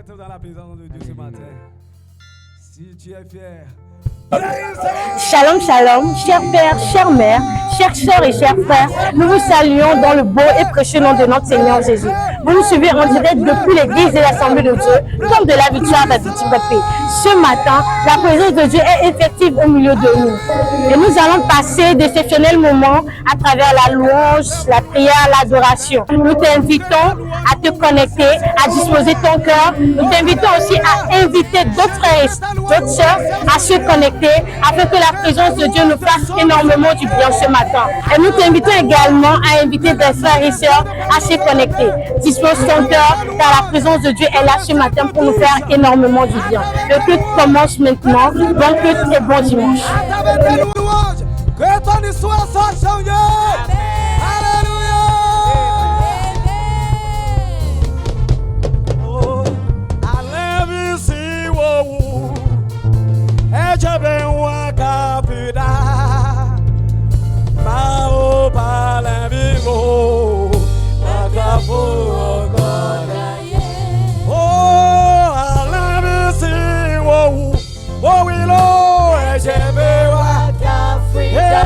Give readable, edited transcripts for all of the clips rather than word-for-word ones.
être dans la présence de Dieu ce matin. Si tu es fier. Shalom, shalom, chers pères, chères mères, chères sœurs et chers frères, nous vous saluons dans le beau et précieux nom de notre Seigneur Jésus. Vous nous suivez en direct depuis l'église de l'Assemblée de Dieu, comme de la victoire d'Abiti Bapé. Ce matin, la présence de Dieu est effective au milieu de nous. Et nous allons passer d'exceptionnels moments à travers la louange, la prière, l'adoration. Nous t'invitons à te connecter, à disposer ton cœur. Nous t'invitons aussi à inviter d'autres frères et d'autres sœurs à se connecter afin que la présence de Dieu nous fasse énormément du bien ce matin. Et nous t'invitons également à inviter des frères et sœurs à se connecter. Dispose ton cœur car la présence de Dieu est là ce matin pour nous faire énormément du bien. Le culte commence maintenant. Bon culte et bon dimanche. Que ton histoire soit changée. Alléluia. Oh, allez ici, wow. Et je vais voir capida. Mao palembimo. Magapo godaye. Oh, allez ici, wow. Oh, oui, lo. Et je vais voir capida.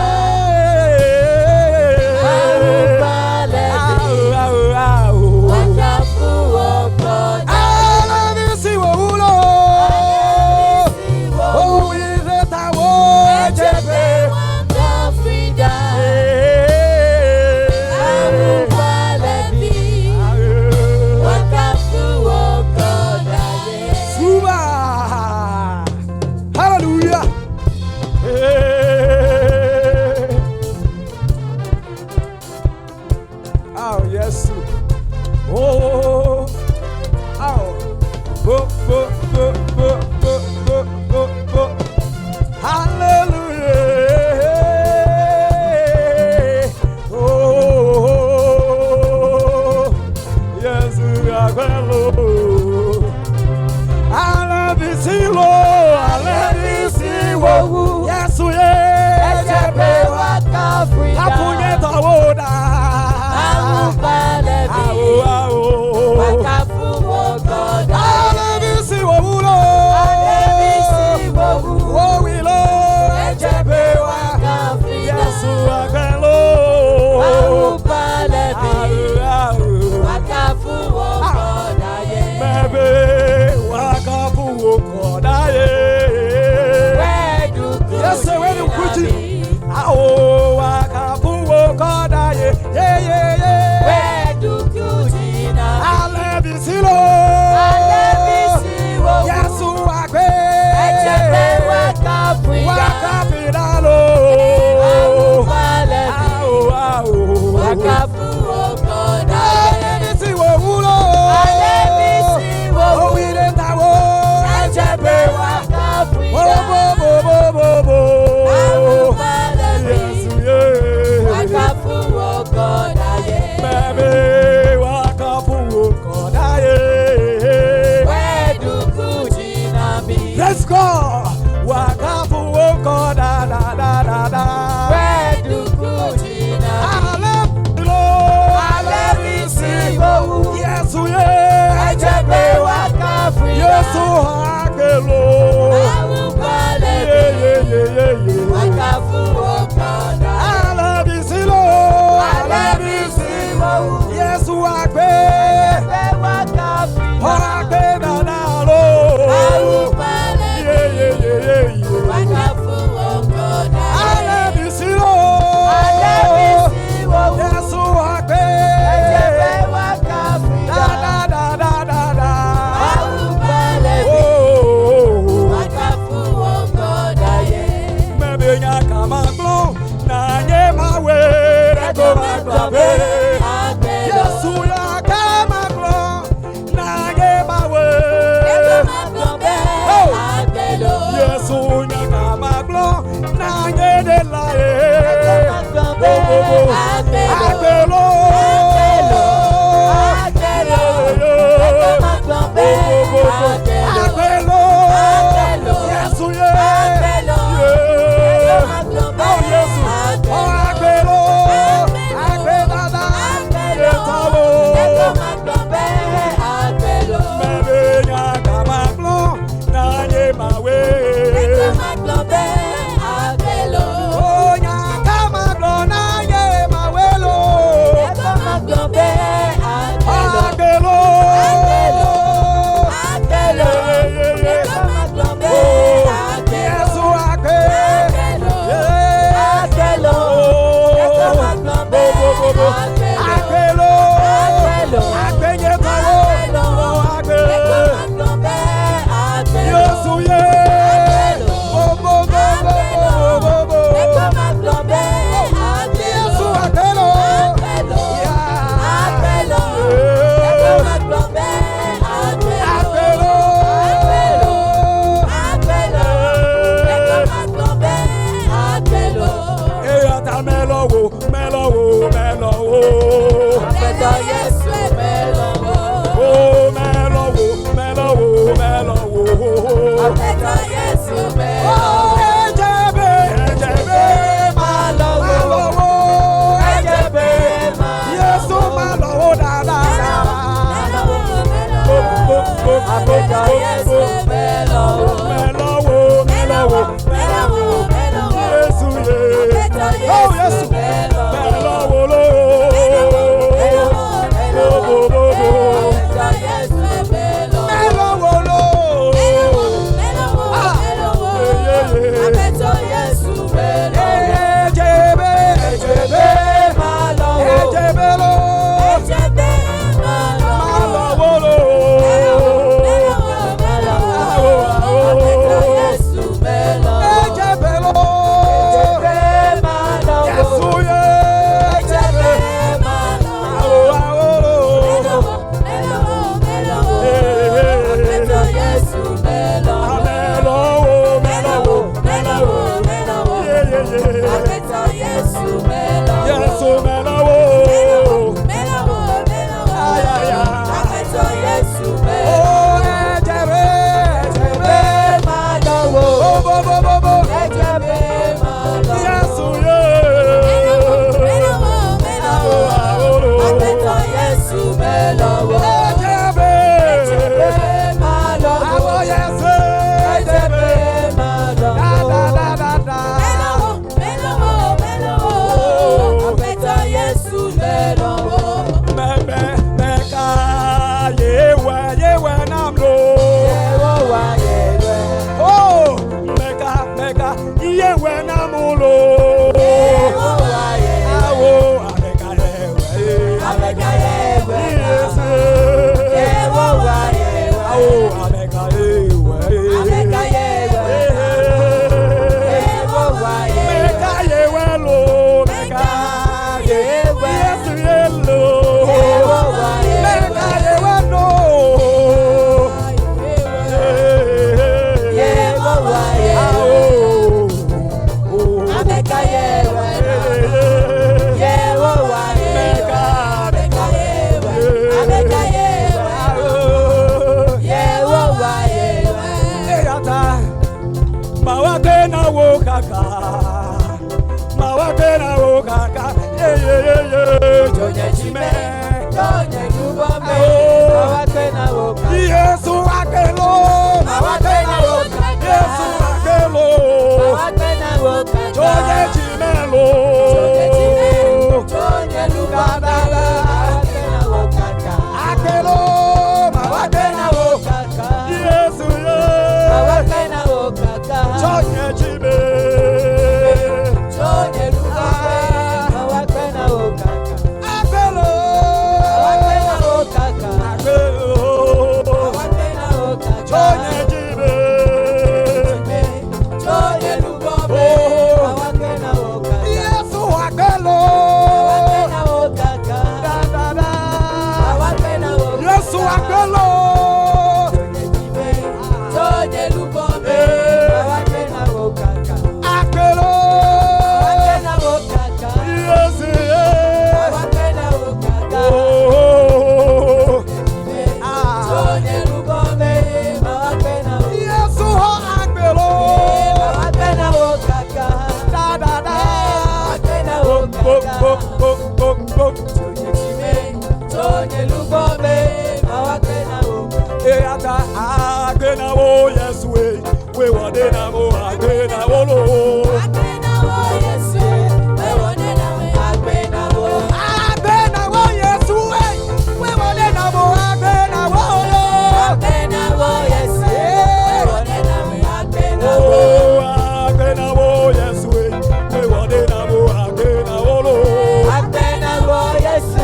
Yes.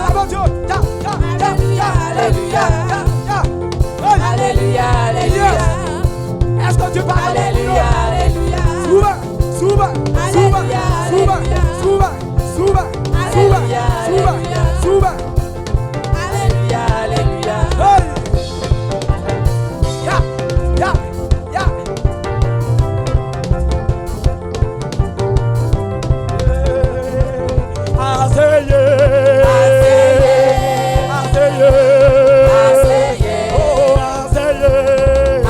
Acclame Dieu. Alléluia, alléluia. Est-ce que tu parles? Alléluia, alléluia. Suba, suba, suba, suba, suba, suba, suba, suba, suba. Alléluia, alléluia. Hey. Ya, ya, ya. Aseye, aseye, aseye, oh aseye,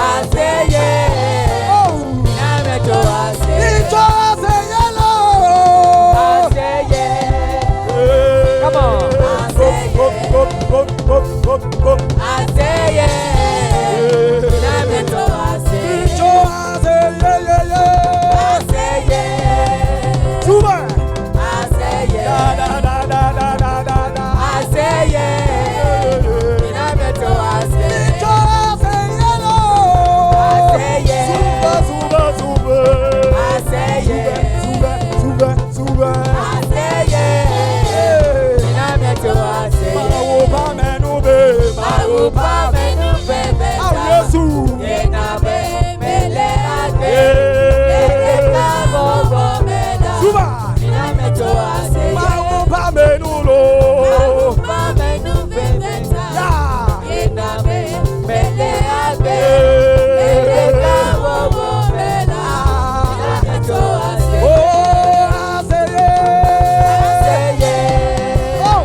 Aseye. oh. Nameto aseye. Ito aseye lo. Aseye. Come on. Aseye. Nameto aseye. Ito aseye, Aseye. suba. Aseye. Da da da da da da da da. Aseye. Nameto aseye. Ito aseye lo. Aseye. Suba, suba, suba. Aseye. Suba, suba, suba. Aseye. Nameto aseye. Mawo ba menu be, mawo Arupa menu bebe. Aw Yesu. Enabe mele ate. Eh. Suba. Mawo ba menu lo. Ya. Oh, aseye. Oh.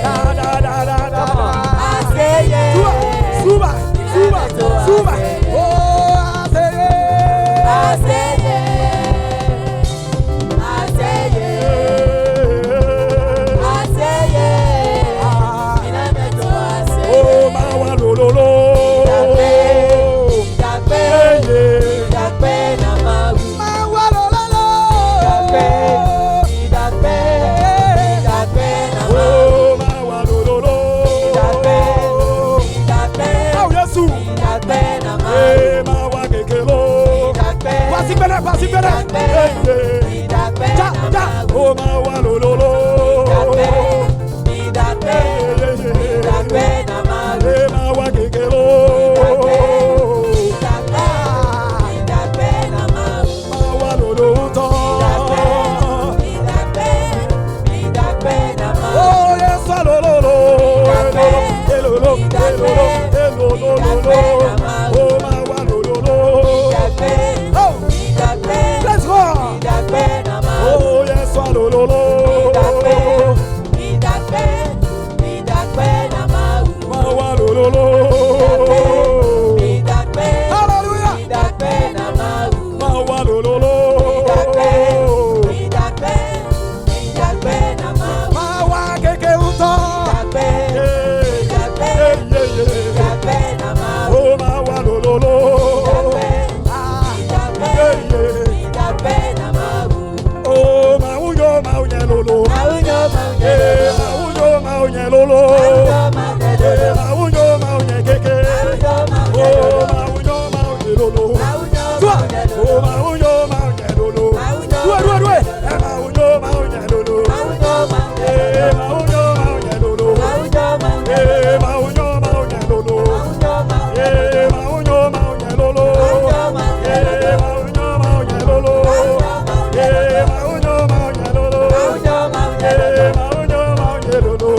Da da da da da. Suba, suba, suba, suba. Oh, aseye. Oh, mawa lo lo lo. Mawa lo lo lo. Oh, mawa lo lo lo. Aw Yesu. Eh, mawa kekelo. Pasi bene, pasi bene. Ja, ja. Oh, mawa lo lo lo. Eh, mawa kekelo. Mawa lo lo to. Oh, Yesu lo lo lo. Elo lo, elo lo, elo lo lo lo. Oh, mawa lo lo lo. Oh, let's go. Oh, Yesu lo lo lo. Mawa lo lo lo. Hallelujah. Mawa lo lo lo. Mawa keke uto. Oh, mawa lo lo lo. Oh, mauyo mauye lo lo. Mauyo mauye lo lo. Mauyo mauye keke. Oh, mauyo mauye lo lo. Toi. Oh, mauyo mauye lo lo. Due, due, due. Mauyo mauye lo lo. Mauyo mauye lo lo. Mauyo mauye lo lo. Mauyo mauye lo lo. Mauyo mauye lo lo. Mauyo mauye lo lo.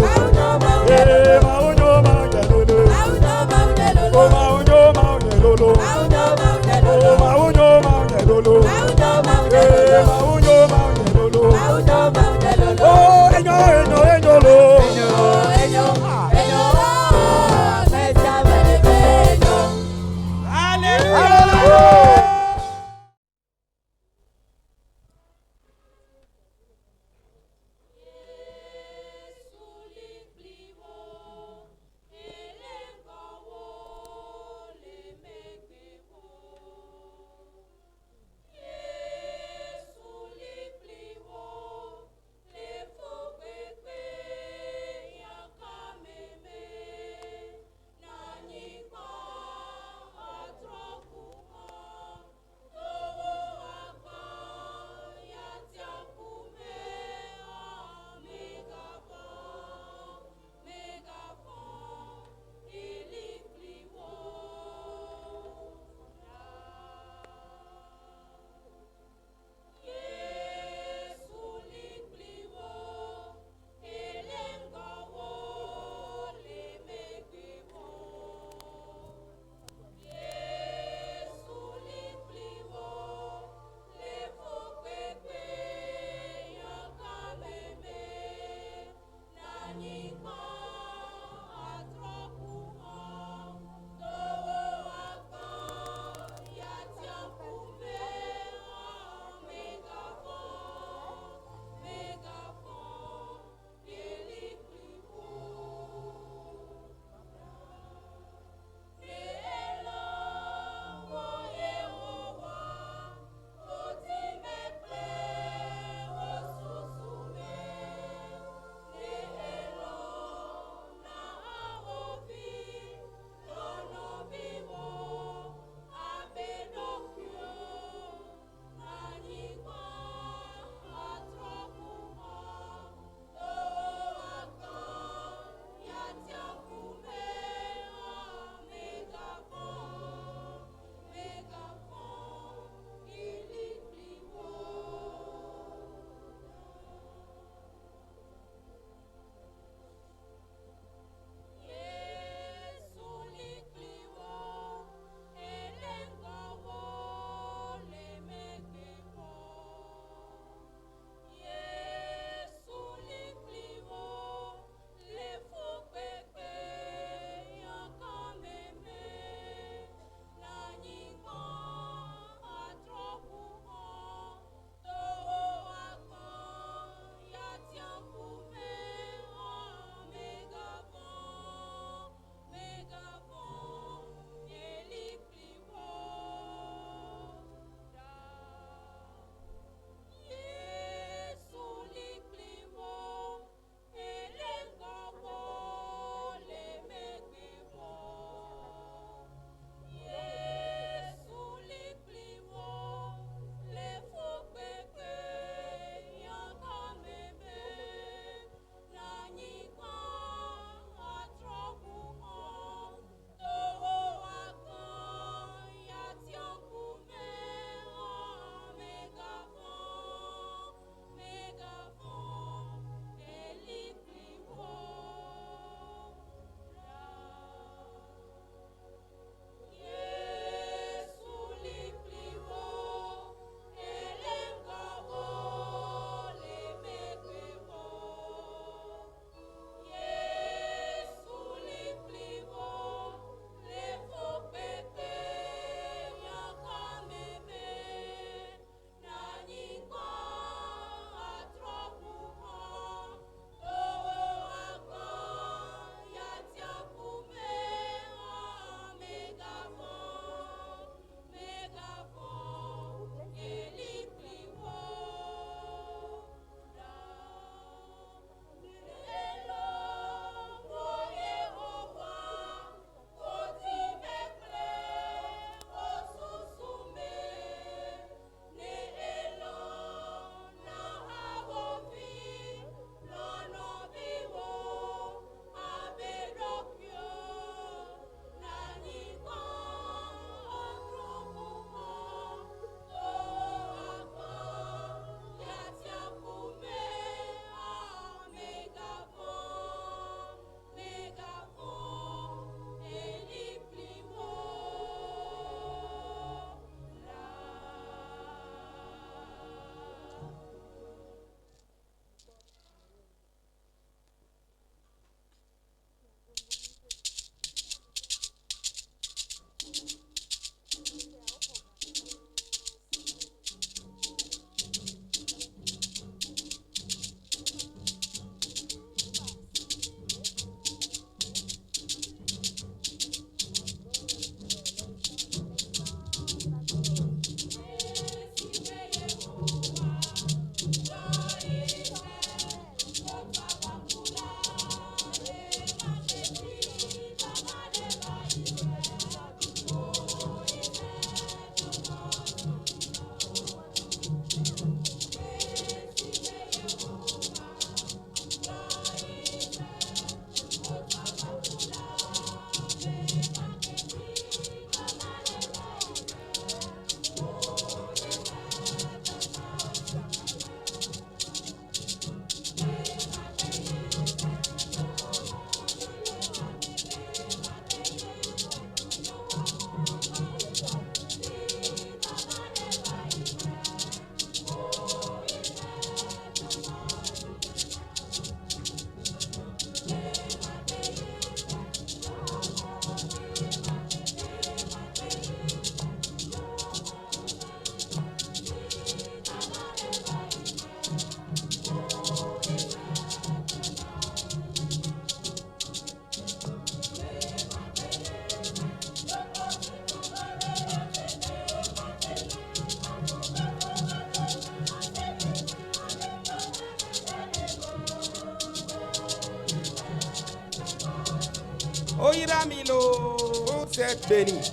Vous êtes bénis.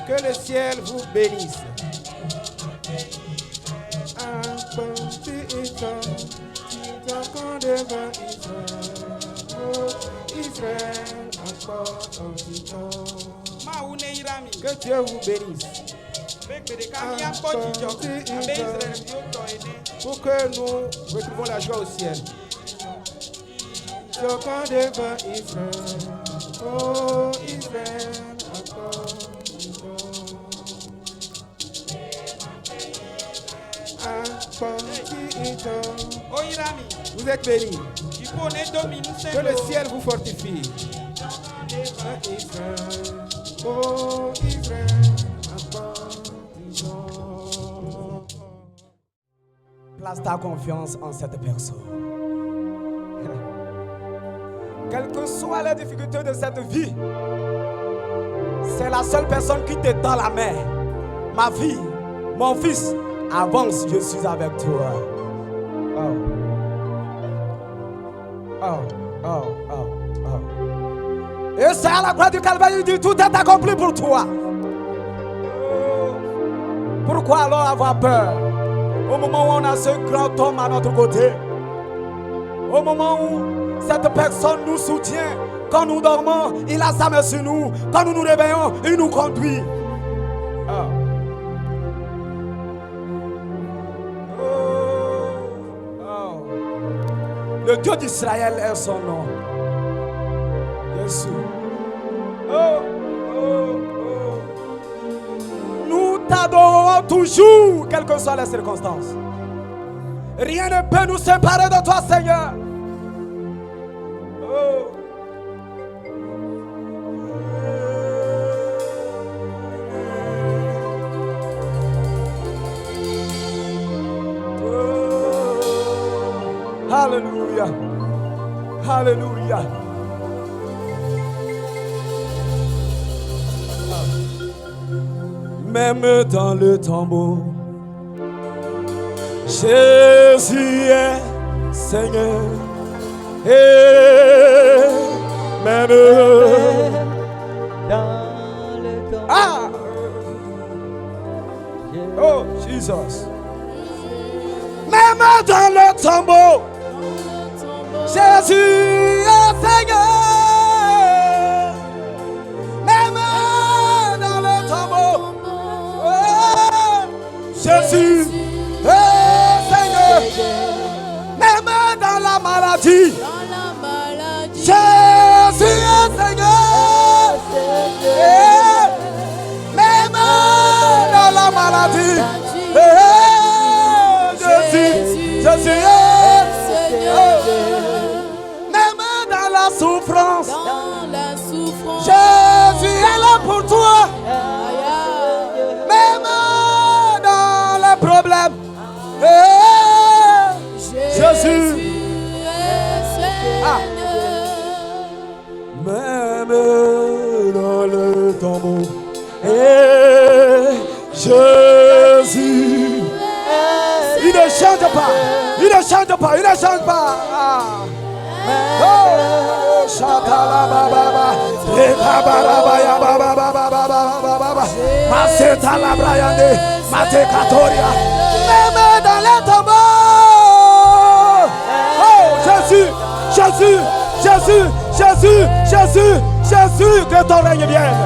Que le ciel vous bénisse. Que Dieu vous bénisse. Pour que nous retrouvons la joie au ciel. Israël, oh Israël, vous êtes bénis. Que le ciel vous fortifie. Oh Israël, place ta confiance en cette personne. Quelles que soient les difficultés de cette vie, c'est la seule personne qui te tend la main. Ma vie, mon fils, avance, je suis avec toi. Oh. Oh, oh, oh, oh. Et c'est à la croix du Calvaire, il dit tout est accompli pour toi. Pourquoi alors avoir peur? Au moment où on a ce grand homme à notre côté, au moment où cette personne nous soutient, quand nous dormons, il a sa main sur nous. Quand nous nous réveillons, il nous conduit. Oh. Oh. Le Dieu d'Israël est son nom. Jésus. Oh. Oh. Oh. Nous t'adorons toujours, quelles que soient les circonstances. Rien ne peut nous séparer de toi, Seigneur. Oh. Alléluia. Alléluia. Même dans le tombeau, Jésus est Seigneur. Et même dans le tombeau. Ah! Oh, Jesus. Même dans le tombeau, Jésus est Seigneur. Même dans le tombeau, oh, Jésus est Seigneur. Même dans la maladie, Jésus est Seigneur. Même dans la maladie, Jésus est Seigneur. Même dans la souffrance, Jésus est là pour toi. Même dans les problèmes, Jésus est Seigneur. Même dans le tombeau, Jésus. Il ne change pas, il ne change pas, il ne change pas. Oh, Shakala Baba, Ekabarabaya Baba Baba Baba Baba, Maseta la Brayande, Matekatoria, même dans les tombeaux. Oh, Jésus, Jésus, Jésus, Jésus, Jésus, Jésus, que ton règne vienne,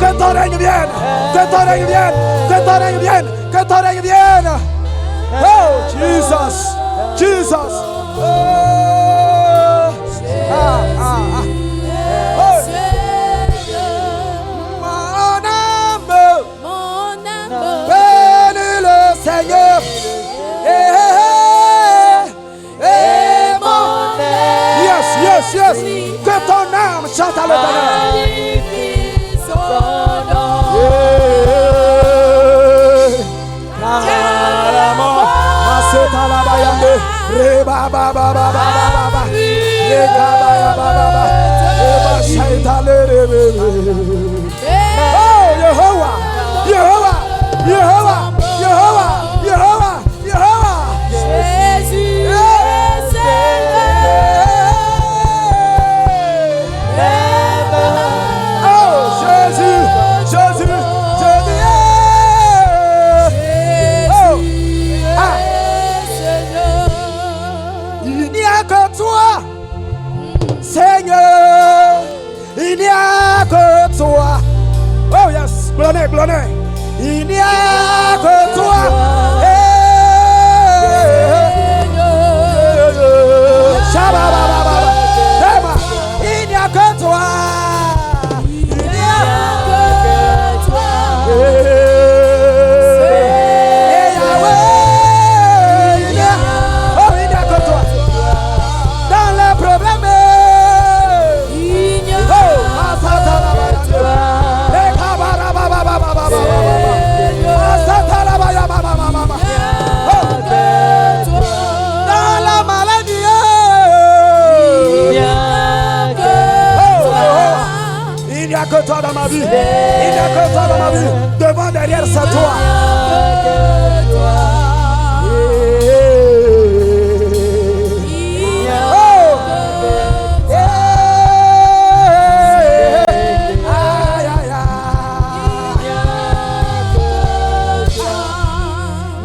que ton règne vienne, que ton règne vienne, que ton règne vienne, que ton règne vienne. Oh, Jesus, Jesus. Oh, Oh. Mon âme, bénis le Seigneur. Et mon âme, yes, yes, yes. Que ton âme chante à Oh, Jehovah, Jehovah, Jehovah, Jehovah, Jehovah, Jehovah. Jésus est Seigneur. Seigneur, il n'y a que toi. Oh yes, blonnet, blonnet. Il n'y a que toi. Il n'y a que toi. Il n'y a que toi. Que toi dans ma vie, il n'y a que toi dans ma vie, devant, derrière, c'est toi.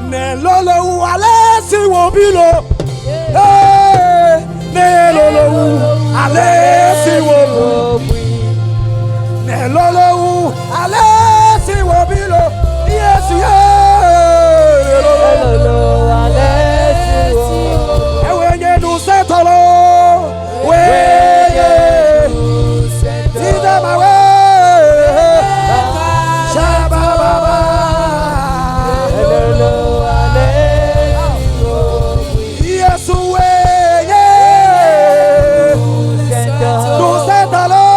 Nelolo ou allez si wobilo, nelolo ou allez si wobilo. Lolo, allez, si wobilo, yes, yes. Lolo, allez, si wobilo. Et oui, nous c'est alors. Oui, si dama oui. Shababa. Lolo, allez, si wobilo. Yes, oui, nous c'est alors.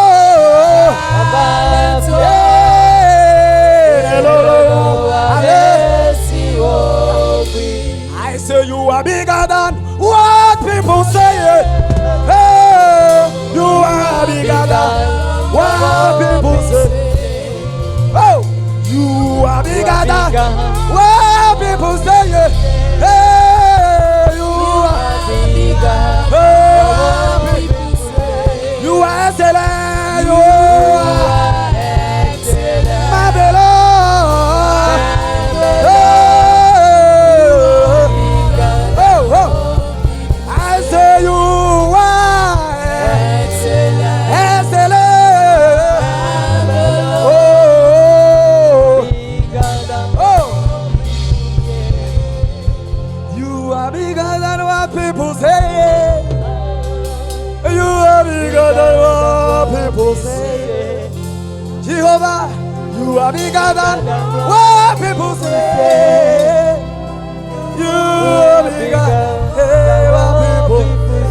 I say you are bigger than what people say. Hey, you are bigger than what people say. Oh, you are bigger than what people say. Hey, you are bigger than what people say. You are excellent. You are excellent. My beloved. Jehovah, you are bigger than what people say. You are bigger than what people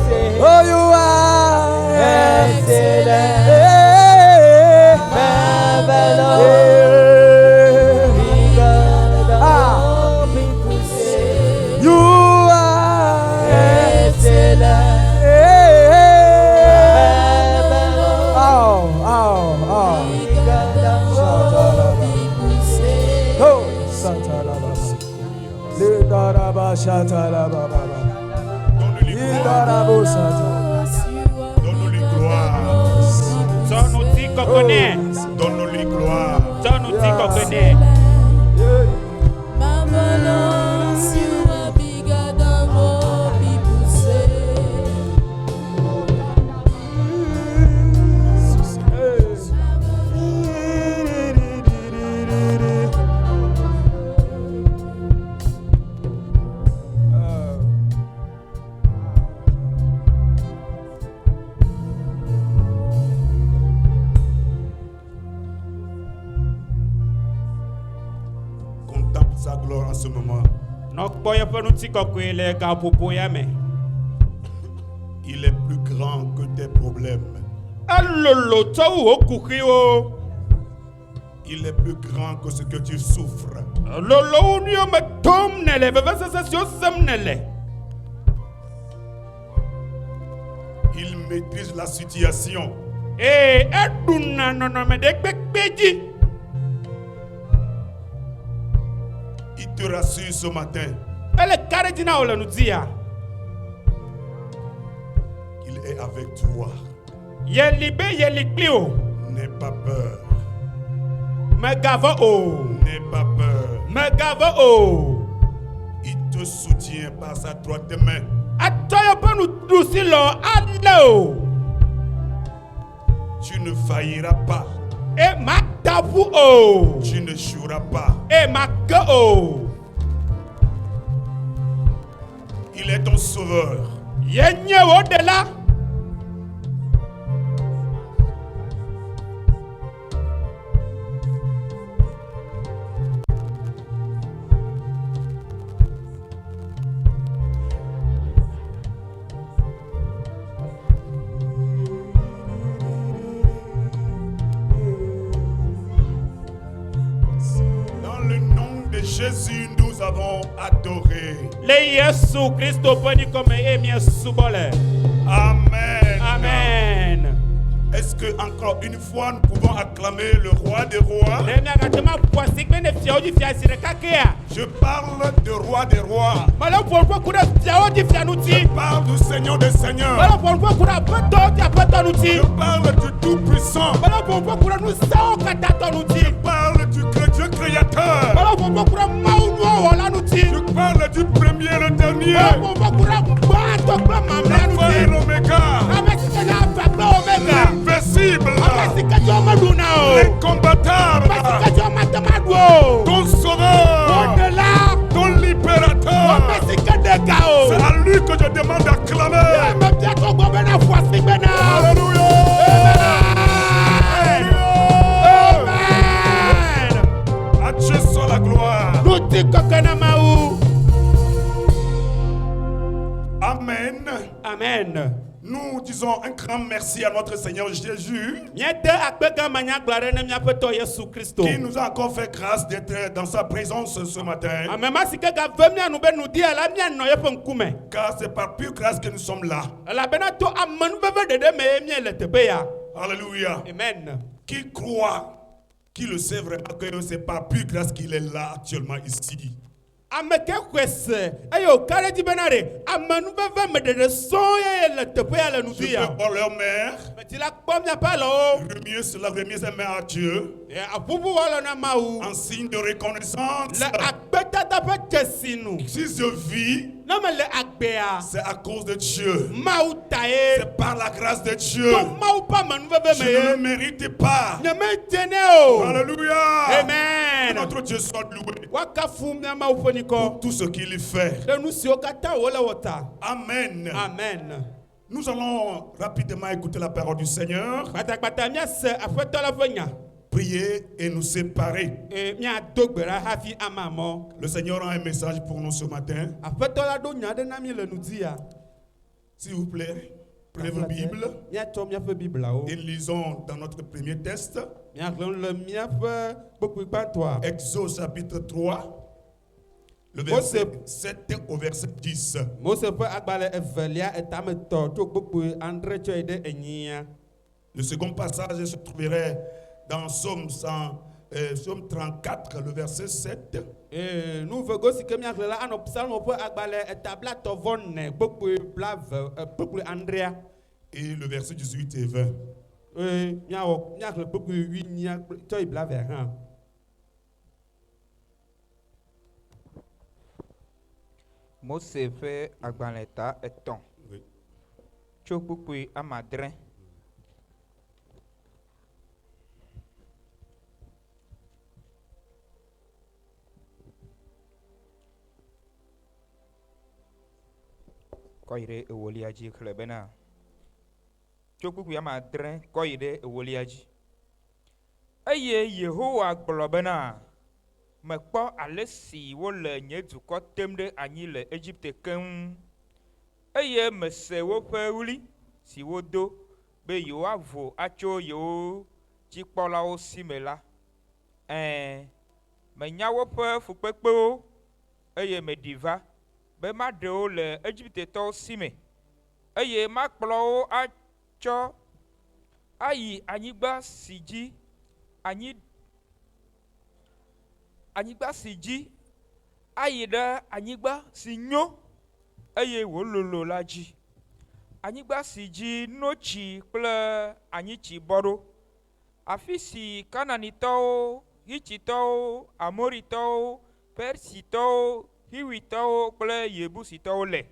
say. Oh, you are excellent. Bigger than what people say. You are excellent. Donne-lui gloire. Donne-lui gloire. Donne-lui gloire. Marvelous, you are bigger than what people say. Sa gloire en ce moment. Il est plus grand que tes problèmes. Il est plus grand que ce que tu souffres. Il maîtrise la situation. Il te rassure ce matin. Il est avec toi. N'aie pas peur. N'aie pas peur. Il te soutient par sa droite main. Tu ne failliras pas. Et ma tabu o. Tu ne joueras pas. Et ma que o. Il est ton sauveur. Yenye o de là. Jésus, nous avons adoré. Le Yesu Christo poni comme emi subole. Amen. Amen. Est-ce que encore une fois nous pouvons acclamer le roi des rois? Je parle de roi des rois. Je parle du Seigneur des seigneurs. Je parle du tout-puissant. Je parle du Dieu créateur. Je parle du premier et le dernier. L'alpha et l'oméga. L'invincible. L'incombattable. Ton sauveur. Ton libérateur. C'est à lui que je demande d'acclamer. Alléluia. À Dieu soit la gloire. Amen. Amen. Nous disons un grand merci à notre Seigneur Jésus qui nous a encore fait grâce d'être dans sa présence ce matin. Car c'est par pure grâce que nous sommes là. Alléluia. Amen. Qui croit, qui le sait vraiment que c'est par pure grâce qu'il est là actuellement ici. Je peux leur mère remuer ses mains à Dieu en signe de reconnaissance. Si je vis, c'est à cause de Dieu. C'est par la grâce de Dieu. Je ne le mérite pas. Alléluia. Amen. Notre Dieu soit loué pour tout ce qu'il fait. Amen. Amen. Nous allons rapidement écouter la parole du Seigneur, prier et nous séparer. Le Seigneur a un message pour nous ce matin. S'il vous plaît, prenez vos Bibles et lisons dans notre premier texte, Exode chapitre 3, le verset 7 au verset 10. Le second passage se trouverait dans Somme 34, le verset 7. Et le verset 18 et 20. Mose fait agbaleta eton. Chokpukui amadrin. Koire ewoliaji klebena. Chokpukui amadrin koire ewoliaji. Eye Yehowa globena. Mekpo alesi wole nye dukɔ tem ɖe anyi le Egypte keŋ. Eye mese woƒe wli si wodo be yewoavo atso yewo dzikpɔlawo si me la. Menya woƒe fukpekpewo eye meɖi va be maɖewo le Egyptetɔwo si me eye makplɔ wo atsɔ ayi anyigba si dzi anyigba si dzi ayi ɖe anyigba si nyo eye wòlolo la dzi. Anyigba si dzi notsi kple anyitsi bɔ ɖo. Afi si Kananitɔwo, Hititɔwo, Amoritɔwo, Persitɔwo, Hiwitɔwo kple Yebusitɔwo le.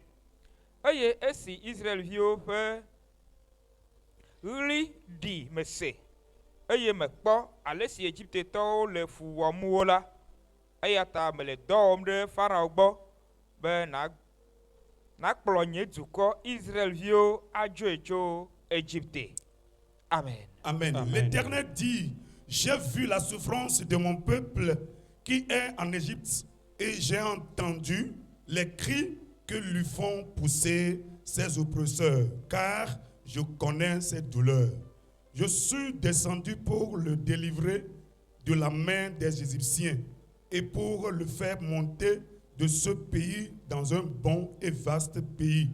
Eye esi Israelviwo ƒe ɣli ɖi me se eye mekpɔ ale si Egiptetɔwo le fu wɔm wo la, eya ta mele dɔ wɔm ɖe Farao gbɔ be nakplɔ nye dukɔ Israelviwo adzoe tso Égypte. Amen. Amen. L'Éternel dit, j'ai vu la souffrance de mon peuple qui est en Égypte et j'ai entendu les cris que lui font pousser ses oppresseurs, car je connais ses douleurs. Je suis descendu pour le délivrer de la main des Égyptiens et pour le faire monter de ce pays dans un bon et vaste pays,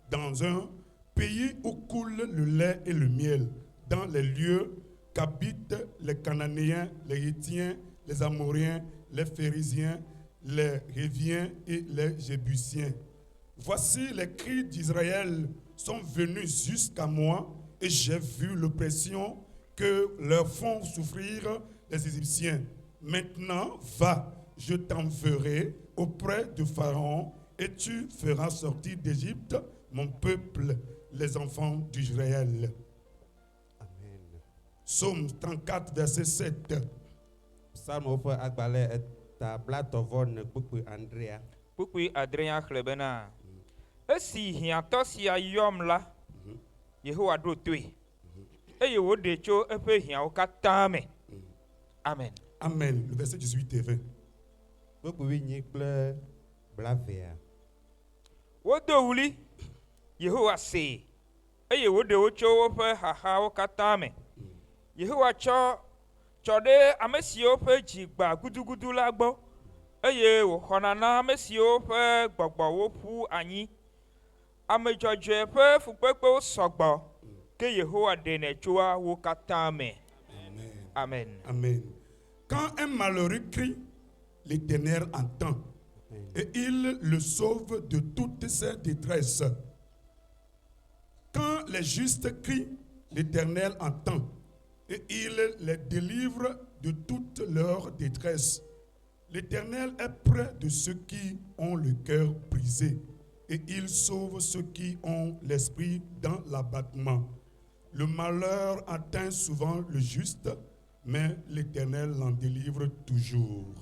dans un pays où coule le lait et le miel, dans les lieux qu'habitent les Cananéens, les Héthiens, les Amoriens, les Phérésiens, les Réviens et les Jébusiens. Voici les cris d'Israël sont venus jusqu'à moi et j'ai vu l'oppression que leur font souffrir les Égyptiens. Maintenant, va, je t'enverrai auprès de Pharaon et tu feras sortir d'Égypte mon peuple, les enfants d'Israël. Amen. Psaume 34, verset 7. Psalm ofe agbale etabla tovon kpukpu Andrea. Kpukpui adrenya xlẽ bena esi hiãtɔ sia yɔm la, Yehowa ɖo toe eye wòɖe tso eƒe hiãwo katã me. Amen. Amen. Le verset 18 et 20. Kpukpu winyi kple blavea. Wodo wuli, Yehowa see eye wòɖe wo tso woƒe xaxawo katã me. Yehowa tsɔ ɖe ame siwo ƒe dzi gba gudugudu la gbɔ eye wòxɔna na ame siwo ƒe gbɔgbɔwo ƒu anyi. Ame dzɔdzɔe ƒe fukpekpewo sɔgbɔ ke Yehowa ɖenɛ tsoa wo katã me. Amen. Amen. Quand un malheureux crie, l'Éternel entend et il le sauve de toutes ses détresses. Quand les justes crient, l'Éternel entend et il les délivre de toutes leurs détresses. L'Éternel est près de ceux qui ont le cœur brisé et il sauve ceux qui ont l'esprit dans l'abattement. Le malheur atteint souvent le juste, mais l'Éternel l'en délivre toujours.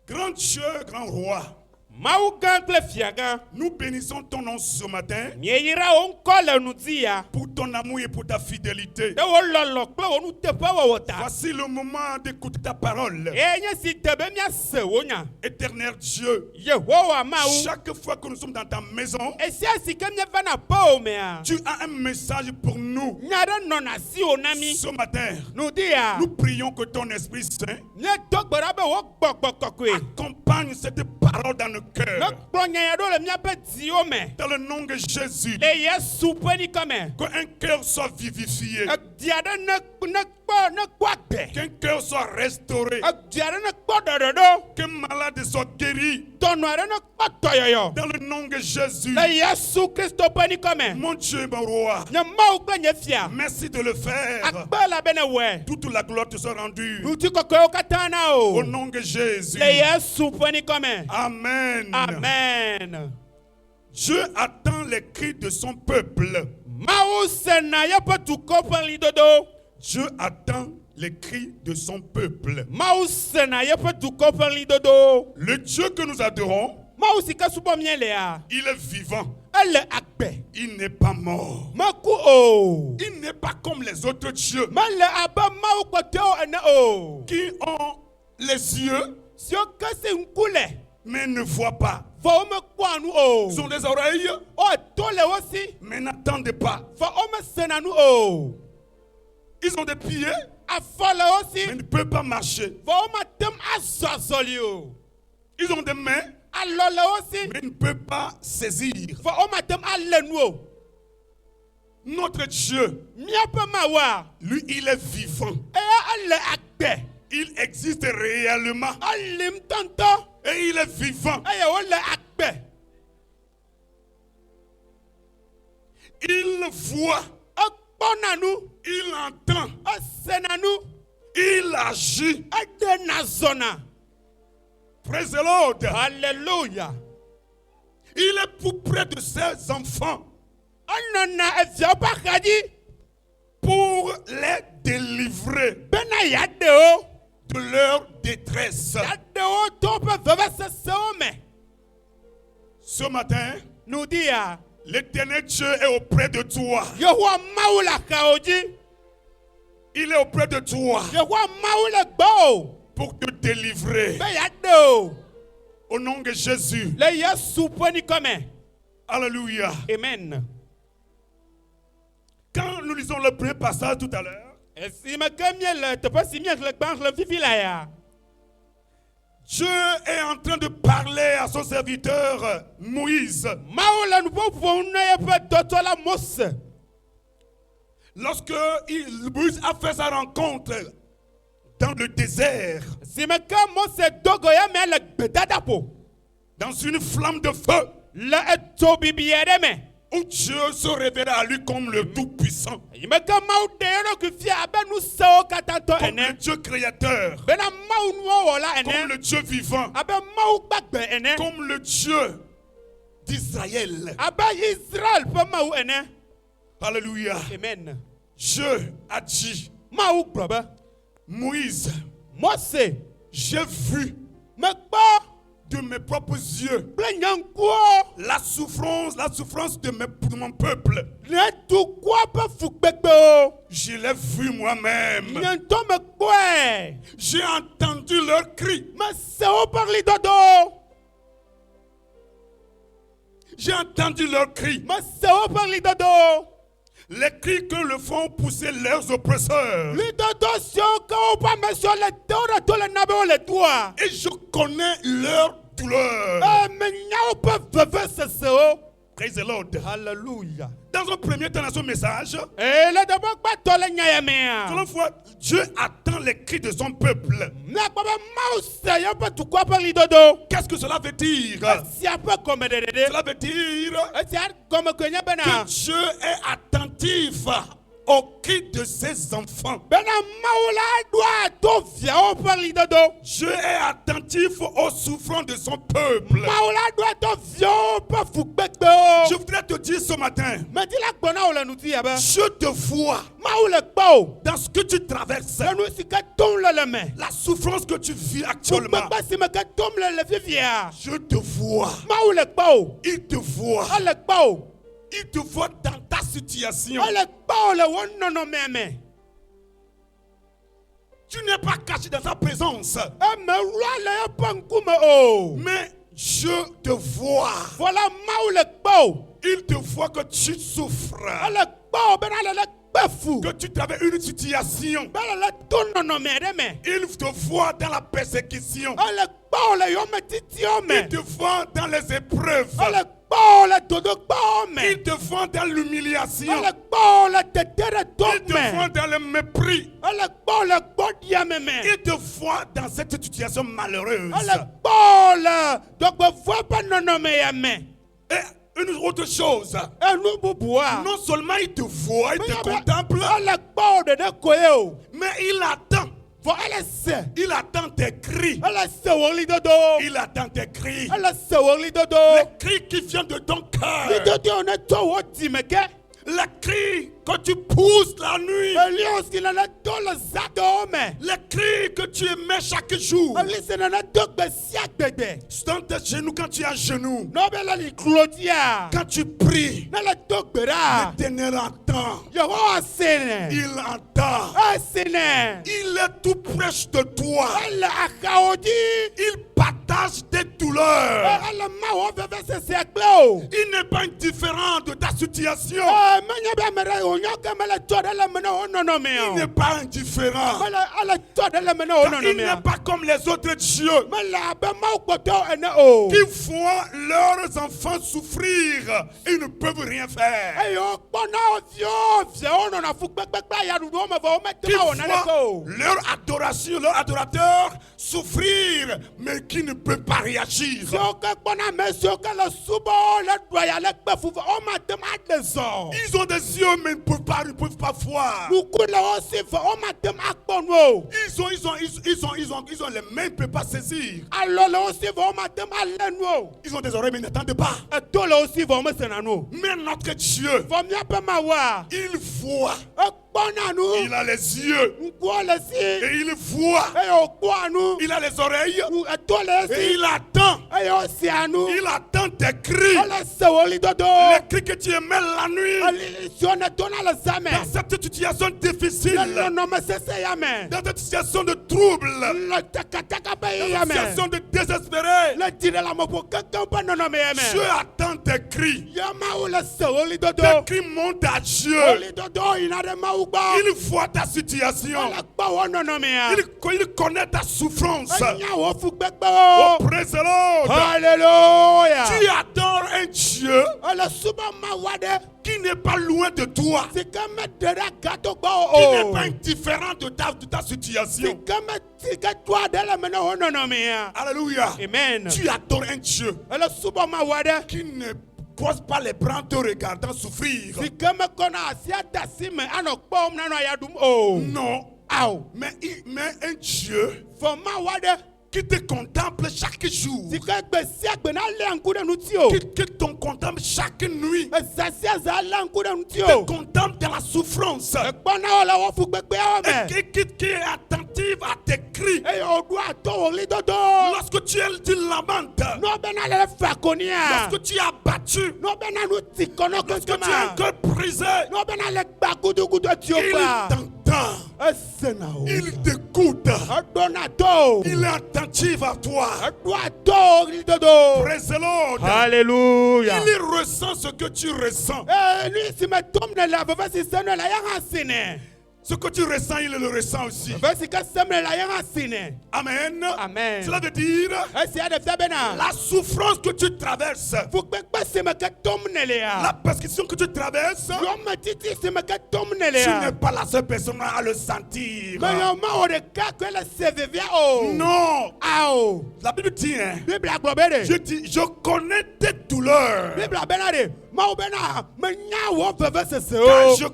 Grand Dieu, grand roi, nous bénissons ton nom ce matin pour ton amour et pour ta fidélité. Voici le moment d'écouter ta parole. Éternel Dieu, chaque fois que nous sommes dans ta maison, tu as un message pour nous. Ce matin, nous prions que ton Esprit Saint accompagne cette parole dans nos cœurs. Dans le nom de Jésus, qu'un cœur soit vivifié, qu'un cœur soit restauré, qu'un malade soit guéri. Dans le nom de Jésus, mon Dieu, mon roi, merci de le faire. Toute la gloire te soit rendue. Au nom de Jésus. Amen. Amen. Dieu attend les cris de son peuple. Dieu attend les cris de son peuple. Le Dieu que nous adorons, il est vivant. Il n'est pas mort. Il n'est pas comme les autres dieux qui ont les yeux mais ne voient pas. Ils ont des oreilles mais n'entendent pas. Ils ont des pieds mais ne peuvent pas marcher. Ils ont des mains mais ne peuvent pas saisir. Notre Dieu, lui, il est vivant. Il existe réellement. Et il est vivant. Il voit. Il entend. Il agit. Praise the Lord. Alléluia. Il est pour près de ses enfants. les délivrer bena yadeo de leur détresse. yadeo tope vevese seome Ce matin, nous dia l'Éternel Dieu est auprès de toi. Yehowa maula kaoji Il est auprès de toi Yehowa maula gbo pour te délivrer. be yadeo Au nom de Jésus. le Yesu poni comme Alléluia. amen. Quand nous lisons le premier passage tout à l'heure, Si me kamiel te pas si miel le bank le vivila ya. Dieu est en train de parler à son serviteur Moïse. Maula nous pouvons ne pas dotola mos. Lorsque Moïse a fait sa rencontre dans le désert, Si me kam mos dogo ya me le bedadapo. dans une flamme de feu, Le eto bibiere me. où Dieu se révéla à lui comme le Tout-Puissant, Me kam mau de que fia ben nous so katanto comme le ene. Dieu créateur, Bena mau no wala comme ene. le Dieu vivant, Abe mau bagbe ene. comme le Dieu d'Israël. Abe Israël pe mau ene. Alléluia. Amen. Dieu a dit, Mau grobe. Moïse, Mose. j'ai vu Me gbo. de mes propres yeux Blenyanko. la souffrance de mon peuple. Ne tu kwa pe fugbegbe o. Je l'ai vu moi-même. Nyanto me kwe. J'ai entendu leurs cris. Me se o parli dodo. J'ai entendu leurs cris. Me se o parli dodo. Les cris que le font pousser leurs oppresseurs. Li dodo sio ka o pa me so le dora to le nabe o le doa. Et je connais leur douleur. Me nya o pe veve se se o. Praise the Lord. Hallelujah. Dans un premier temps, dans son message, Le dobo gba to le nya ya me a. selon fois, Dieu attend les cris de son peuple. Na kwa be mau se yo pe tu kwa parli dodo. Qu'est-ce que cela veut dire? Si a pe comme de de. Cela veut dire Si a comme que nya que bena. Dieu est attentif aux cris de ses enfants. Bena mau la doa to via o parli dodo. Dieu est attentif aux souffrances de son peuple. Maula doit to vio pa fugbegbe o. Je voudrais te dire ce matin, Me di la gbona o le nu ti ya ba. je te vois Maula gbo. dans ce que tu traverses, Le nu si ka tom le me. la souffrance que tu vis actuellement. Fugbegbe si me ka tom le vivia. Je te vois, Maula gbo. il te voit, Ale gbo. il te voit dans ta situation. Ale gbo le won no no me me. Tu n'es pas caché dans sa présence, E me rua le pa nkume o. mais je te vois. Voilà maula gbo. Il te voit que tu souffres, Ale gbo ben ale le gbefu. que tu traverses une situation. Ben le ton no no me de me. Il te voit dans la persécution. Ale gbo le yo me titi o me. Il te voit dans les épreuves. Ale gbo le dodo gbo me. Il te voit dans l'humiliation. Ale gbo le tetere Il top te voit me. dans le mépris. Ale gbo dia me me. Il te voit dans cette situation malheureuse. Ale gbo le dogbe voix pas no no me ya me. Et une autre chose, E nu bubua. non seulement il te voit, il te contemple, Ale gbo de koye o. mais il attend. Fo ale se. Il attend tes cris. Ale se woli dodo. Il attend tes cris. Ale se woli dodo. Les cris qui viennent de ton Li cœur. dodo ne to wo ti me ke. Les cris que tu pousses la nuit. Eli o si na do le zado me. Les cris que tu émets chaque jour. Eli se na dogbe si agbede. Dans tes genoux, quand tu es à genoux. No be la li klodia. Quand tu pries, Na le dogbe ra. l'Éternel entend. Yehowa sene. Il entend. Sene. Il est tout proche de toi. Ale akaoji. Il partage tes douleurs. Ale ma wo veve se se akple o. Il n'est pas indifférent de ta situation. Menya be mere o nya ke mele to de le mena o no no me Il o. n'est pas indifférent. Mele ale to de le mena o no no Il me. n'est pas comme les autres dieux Mele abe ma kpoto ene o. qui voient leurs enfants souffrir et ne peuvent rien faire. Eyo kpona o fio o no na fu gbegbe ya du o me vo o me Qui te o na le ko. voient leur adoration, leur adorateur souffrir, mais qui ne peut pas réagir. Fio ke kpona me sio ke le subo le do ya le gbefu o ma te ma de zo. Ils ont des yeux, mais ne peuvent pas pas, ils peuvent pas voir. Nukule aussi va o matem akpono. Ils ont les mains, ils ne peuvent pas saisir. Alors le aussi va o matem aleno. Ils ont des oreilles, mais ils n'entendent pas. To le aussi va o mesenano. Mais notre Dieu, Va mia pe mawa. il voit. Ekponanu. Il a les yeux. Nkwole si. Et il voit. Eyo kwanu. Il a les oreilles. Etole Et si. il attend. Eyo sianu. Il attend tes cris. Ole sewoli dodo. Les cris que tu émets la nuit. Ali sione tona le zame. Dans cette situation difficile. Le no me sese yame. Dans cette situation de trouble. Le taka Dans be cette yame. situation de désespéré. Le dire la mo po kankan pa no me yame. Dieu attend tes cris. Yama ole sewoli dodo. Tes cris montent à Dieu. Oli dodo ina de maugba. Il voit ta situation. Ala pa wo no me ya. Il connaît ta souffrance. Anya wo fu gbegbe Oh, o. praise the Lord. Hallelujah. Tu adores un Dieu Ole suba ma wade. qui n'est pas loin de toi. Si kame dera gato gba Qui o. n'est pas indifférent de ta Si situation. kame tika toi de la mena wo no me ya. Alléluia. Amen. Tu adores un Dieu Ole suba ma wade. qui ne pose pas les bras en te regardant souffrir. Si kame kona asia dasime ano kpom na no ya dum o. Non. Au. Mais un Dieu Fo ma wade. qui te contemple chaque jour. Si ka gbe si agbe na le anku de nu ti o. Qui te contemple chaque nuit. Esasia za le anku de nu ti Te o. contemple dans la souffrance. Ekpona ole wo fu gbegbe o me. Et qui est attentive à tes cris. Ey o do ato wo li dodo. Lorsque tu lamentes. No be na le fa konia. Lorsque tu es abattu. No be na nu ti kono Lorsque tu as un kama. cœur brisé. No be na le gba gudu gudu ti o Il gba. t'entend. Esena o. Il t'écoute. Adona to. Il est attentif à toi. Do ato li dodo. Praise the Lord. Hallelujah. Il ressent ce que tu ressens. Lui si me tombe na la va si sene la ya hasine. Ce que tu ressens, il le ressent aussi. Va si ka seme la ya hasine. Amen. Amen. Cela veut dire Esi ade fabena. la souffrance que tu traverses, Fu gbegbe se me ka tombe ne le la ya. persécution que tu traverses, Yo me titi se me ka tombe ne le tu ya. n'es pas la seule personne à le sentir. Me yo ma o de ka ko le se vivia o. Non. Ao. La Bible dit, hein, Bible agbobere. je dis, je connais tes douleurs. Bible abenade. Ma o bena me nya wo veve sese Car o. je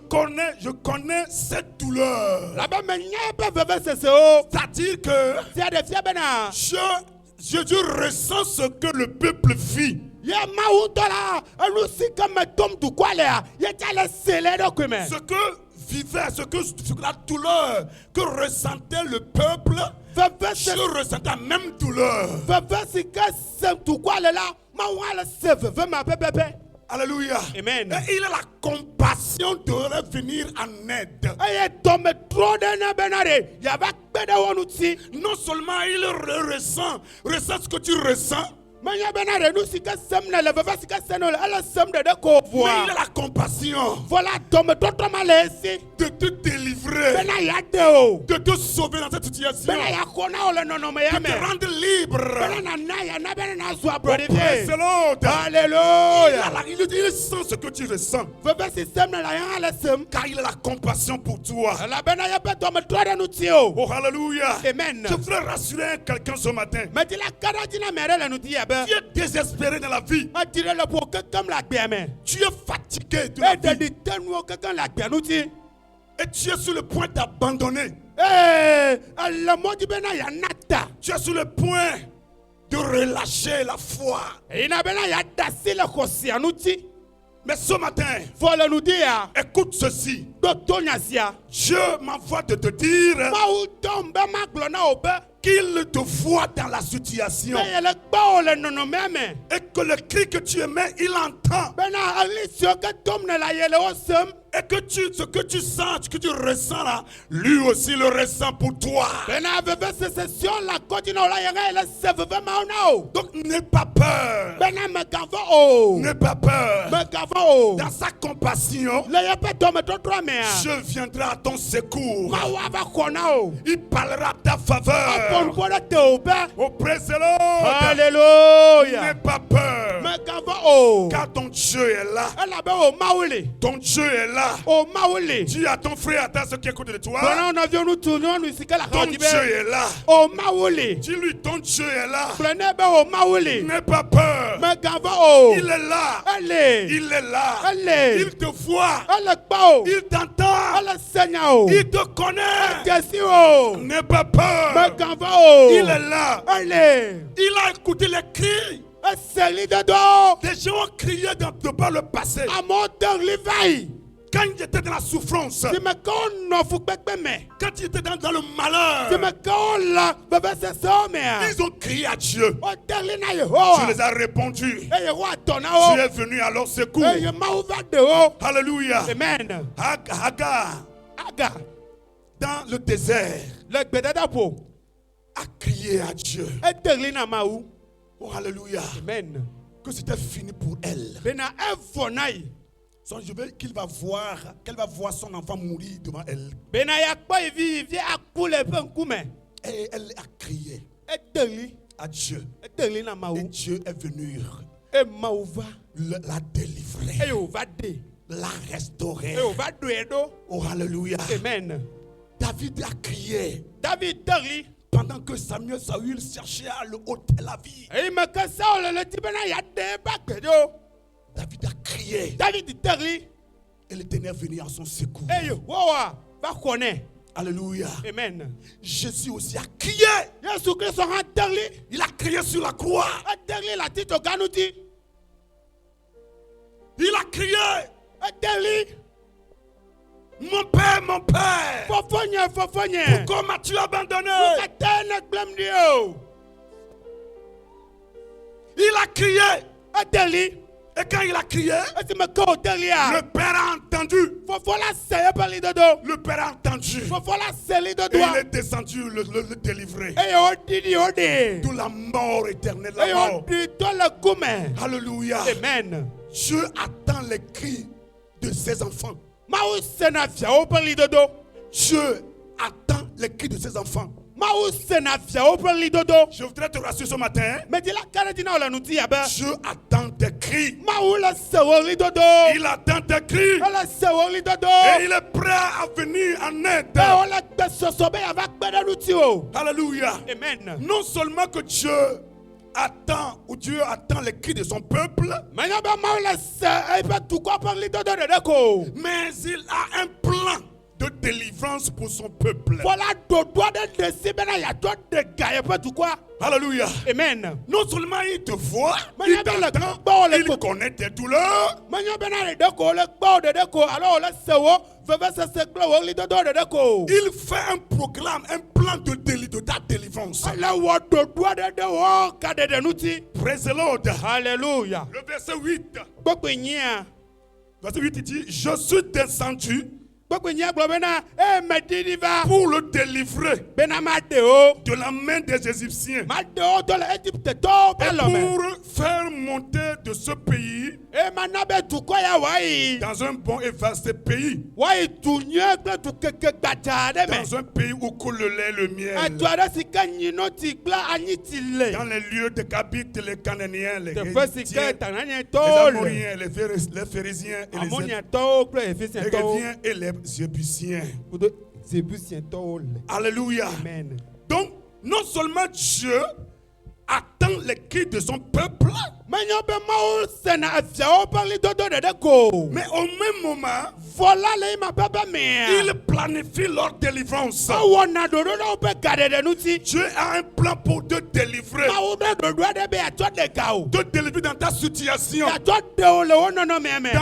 connais cette douleur. La be me nya pe veve sese o. C'est-à-dire que Si ade fiabena. je ressens ce que le peuple vit. Ye ma o tola. Anu si ka me tombe du kwa le ya. Ye ta le sele do kweme. Ce que vivait, ce que la douleur que ressentait le peuple, Veve je se ressentais la même douleur. veve si ka sem du kwa le la. Ma wa le se veve ma pepepe. Alléluia. Amen. Et il a la compassion de revenir en aide. Eye tome tro de ne benade. Ya ba kpede wonu ti. Non seulement il ressent ce que tu ressens, Manya benade nu si ka sem ne le veve si ka seno le. Ala sem de ko mais voa. il a la compassion Voilà tome toto ma le si. de te délivrer, Bena ya de o. de te sauver dans cette situation, Bena ya kona o le nono me ya de me. te rendre libre. Bena na ya na bena na zwa Oh, brode praise the vie. Lord. Alléluia. Il sent ce que tu ressens, Veve si sem ne la ya ale sem. car il a la compassion pour toi. La bena ya pe tome tro de nu ti o. Oh, alléluia. Amen. Je voudrais rassurer quelqu'un ce matin. Me di la kada dina mere le nu ti ya be. Tu es désespéré dans la vie. Ma dire le po kakam la gbe me. Tu es fatigué de la E de vie. di tenu o kakam la gbe nu ti. Et tu es sur le point d'abandonner. La modi bena ya nata. Tu es sur le point de relâcher la foi. Ina bena ya dasi le kosi anuti. Mais ce matin, Fola nu dia. écoute ceci. Docteur Nyasia. Dieu m'envoie de te dire Ma u tombe ma glona obe. qu'il te voit dans la situation. Me le gba o le nono meme. Et que le cri que tu émets, il entend. Bena alisio ke tom ne la yele o sem. Et que ce que tu sens, ce que tu ressens là, lui aussi le ressent pour toi. Bena veve sécession la continue la yere le se veve ma ona o. Donc n'aie pas peur. Bena me gava o. N'aie pas peur. Me gava o. Dans sa compassion, Le ye pe tome totro me a. je viendrai à ton secours. Ma wa va kona o. Il parlera à ta faveur. Apon bola te obe. Oh, praise the Lord. Alléluia. N'aie pas peur. Me gava o. Car ton Dieu est là. Elle a be o mauli. Ton Dieu est là. là. O maule. Dis à ton frère, à ceux qui écoutent de toi. Pendant un avion nous tournons nous sikala Ton Dieu est là. O maule. Dis-lui, ton Dieu est là. Prenez o maule. N'aie pas peur. Me gava o. Il est là. Allez. Il est là. Allez. Il te voit. Allez bao. Il t'entend. Allez Seigneur. Il te connaît. Qu'est-ce o? N'aie pas peur. Me gava o. Il est là. Allez. Il a écouté les cris. Seli de do. Des gens ont crié de par le passé. A monter l'éveil. Quand ils étaient dans la souffrance. Si me kon no fukbekbe me. Quand ils étaient dans le malheur. Si me kon la bebe se so me. Ils ont crié à Dieu. O terli na Yehowa. Tu les as répondu. E Yehowa tona o. Tu es venu à leur secours. E Ye ma uva de o. Alléluia. Amen. Hagar, Aga. dans le désert, Le gbedada po. a crié à Dieu. E terli na ma u. Oh, alléluia. Amen. Que c'était fini pour elle. Bena evonai. Je veux qu'elle va voir son enfant mourir devant elle. Bena ya kpa ivi akule pe nkume. Et elle a crié E terli. à Dieu. E terli na ma Et u. Dieu est venu E ma uva. la délivrer, E Yehowa de. la restaurer. E Yehowa do edo. Oh, alléluia. Amen. David a crié David terli. pendant que Samuel Saül cherchait à le ôter la vie. E me ka sa o le ti bena ya de ba gbedo. David a crié David terli. et l'Éternel est venu à son secours. E Yehowa ba kone. Alléluia. Amen. Jésus aussi a crié. Yesu Kristo han terli. Il a crié sur la croix. E terli la ti to ganuti. Il a crié. E terli. Mon Père, mon Père. Fofonye, fofonye. Pourquoi m'as-tu abandonné? Katene glem dio. Il a crié. E terli. Et quand il a crié, E ti me ko terli a. le Père a entendu. Fofola seye pali dodo. Le Père a entendu. Fofola seli Et dodo. il est descendu le délivrer. E yo didi ode. De la mort éternelle. E La yo mort. di to le kume. Alléluia. Amen. Dieu attend les cris de ses enfants. Ma u sena fia o pali dodo. Dieu attend les cris de ses enfants. Ma u sena fia o pali dodo. Je voudrais te rassurer ce matin. Me di la kare di na o le nuti ya be. Dieu attend tes cris. Ma u le sewo li dodo. Il attend tes cris. O le sewo li dodo. Et il est prêt à venir en aide. E o le gbe soso be ya va gbede nuti o. Alléluia. Amen. Non seulement que Dieu attend, ou Dieu attend les cris de son peuple, Manya be ma u le se e pe tukwa pali dodo de deko. mais il a un plan de délivrance pour son peuple. Fola dodo de desi be na ya to de ga e pe tukwa. Alléluia. Amen. Non seulement il te voit, Mais il il y a bien le t'entend, bon, le il bon. connaît tes douleurs. Manya be na de deko le gba de deko alors le sewo veve se gbe wo li dodo de deko. Il fait un programme, un plan de ta délivrance. Le wo dodo de wo ka de nuti. Praise the Lord. Hallelujah. Le verset 8. Gbogbo yin. Verset 8, il dit, je suis descendu Gbogbo yin gbo be na e me didi va. pour le délivrer Be na ma de o. de la main des Égyptiens Ma de o to le Egypte to be et lo me. pour faire monter de ce pays E ma na be tu ko ya wa yi. dans un bon et vaste pays, Wa yi tu nye gbe tu keke gbaja de me. dans un pays où coule le lait et le miel, Atu ada si ka yin no ti gba anyi ti le. dans les lieux de qu'habitent les Cananéens, les Te fe si ka Héthiens, tananya les to le. Amoriens, les Phérésiens et Amonia to kple les Efesien to. Réviens et les Jébusiens. Kudo Zebusien to le. Alléluia. Amen. Donc, non seulement Dieu attend les cris de son peuple, Manyo be ma o sena afia o pali dodo de deko. mais au même moment, Fola le ma baba me. il planifie leur délivrance. Awo na dodo do be gade de nuti. Dieu a un plan pour te délivrer. Ma o be dodo de be ato de ka o. Te délivrer dans ta situation, Ato de o le o no no me me.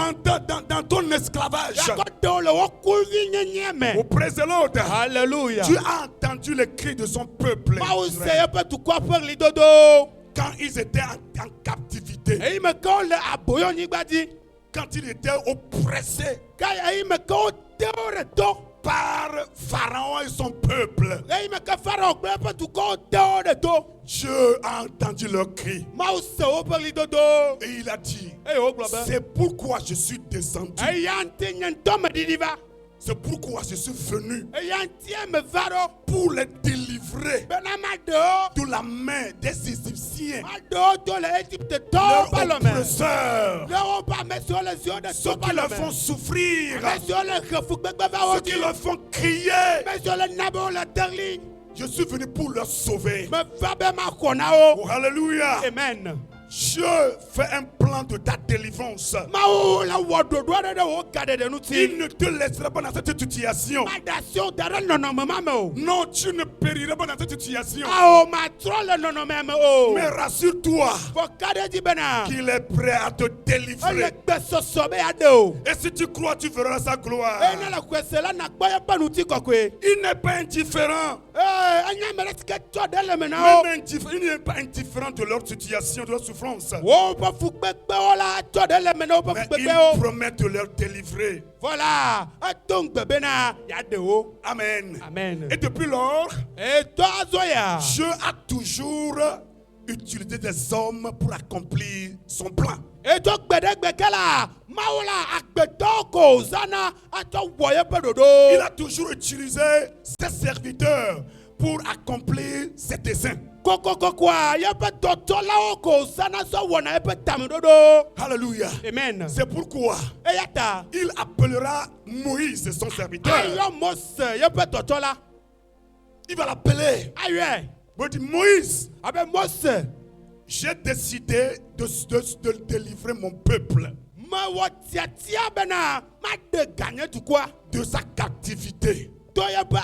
dans ton esclavage. Ato de o le o kulvi nye me. Au praise the Lord. Hallelujah. Dieu a entendu les cris de son peuple Ma o se Israël, ye pe tu kwa pali dodo. quand ils étaient en captivité, Eyi me ka o le aboyo nyigbadi. quand ils étaient oppressés Ka eyi me ka o de o re to. par Pharaon et son peuple. Eyi me ka fara o gbe pe tu ko de o re to. Dieu a entendu leurs cris Ma o se o pali dodo. et il a dit, Eyi o glo be. c'est pourquoi je suis descendu Eyi ante nye to me didi va. C'est pourquoi je suis venu eyantie me va ɖo pour les délivrer bena maɖewo de la main des Égyptiens, maɖewo to le Égypte leurs tɔwo ƒe lɔme oppresseurs, ne woƒe ame siwo le ziwo ɖe ceux to qui ƒe leur lɔme font souffrir, ame siwo le he fugbegbe va wo ceux qui dzi leur font crier. ame siwo le na be wo le teɣli Je suis venu pour leur sauver. me va be maxɔ na wo Oh, alléluia. amen. Dieu fait un plan de ta délivrance. Mawu le wɔ ɖoɖo aɖe ɖe wo gaɖeɖe Il ŋuti ne te laissera pas dans cette situation. maɖe asiwo da ɖe nɔnɔme ma me o Non, tu ne périras pas dans cette situation. awo matrɔ le nɔnɔme me o Mais rassure-toi fɔ ka ɖe dzi bena qu'il est prêt à te ele délivrer. gbesɔsɔ be yaɖe o Et si tu crois, tu verras sa gloire. eye ne le kɔse la nakpɔ yeƒe ŋuti kɔkɔe Il n'est pas indifférent. enye ame ɖe si ke tɔ ɖe le me na wo Il n'est pas indifférent de leur situation, de leur souffrance. woƒe fugbegbewo la tɔ ɖe le me na woƒe Mais il fugbegbewo promet de leur délivrer. voilà eto ŋgbe bena yaɖe wo Amen. amen Et depuis lors, etɔ azɔ ya Dieu a toujours utilisé des hommes pour accomplir son plan. etɔ gbe ɖe gbe ke la mawu la agbetɔwo ko zana atsɔ wɔ yeƒe ɖoɖo Il a toujours utilisé ses serviteurs pour accomplir ses desseins. kokokokoa yeƒe dɔtɔlawo ko zana zɔ wɔna yeƒe tameɖoɖo Alléluia. amen C'est pourquoi eya ta il appellera Moïse, son serviteur. ayɔ mose yeƒe dɔtɔla Il va l'appeler. ayɔe Il dit, Moïse, abe mose j'ai décidé de délivrer mon peuple mewɔ tiatia bena maɖe ganye dukɔa de sa captivité. to yeƒe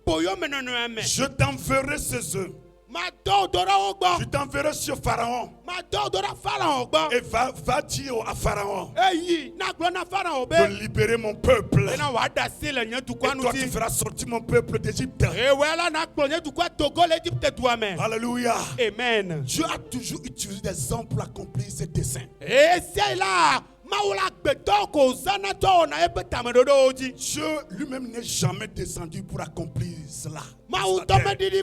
aboyomenɔnɔe me Je t'enverrai chez eux. madɔ wo do ɖe wo Je gbɔ t'enverrai sur Pharaon. madɔ wo do ɖe farao gbɔ Et va dire à Pharaon eyi nagblɔ na farao be de libérer mon peuple. Et bena wòaɖe asi le nye dukɔa toi, tu ŋuti feras sortir mon peuple d'Égypte. ewɔe la nakplɔ nye dukɔa togo le Égypte dua me Alléluia. amen Dieu a toujours utilisé des hommes pour accomplir ses desseins. esia yi la mawu la gbetɔ ko zana tɔ wɔna yeƒe tameɖoɖowo dzi Dieu lui-même n'est jamais descendu pour accomplir cela. mawu Sur la terre. tɔmeɖiɖi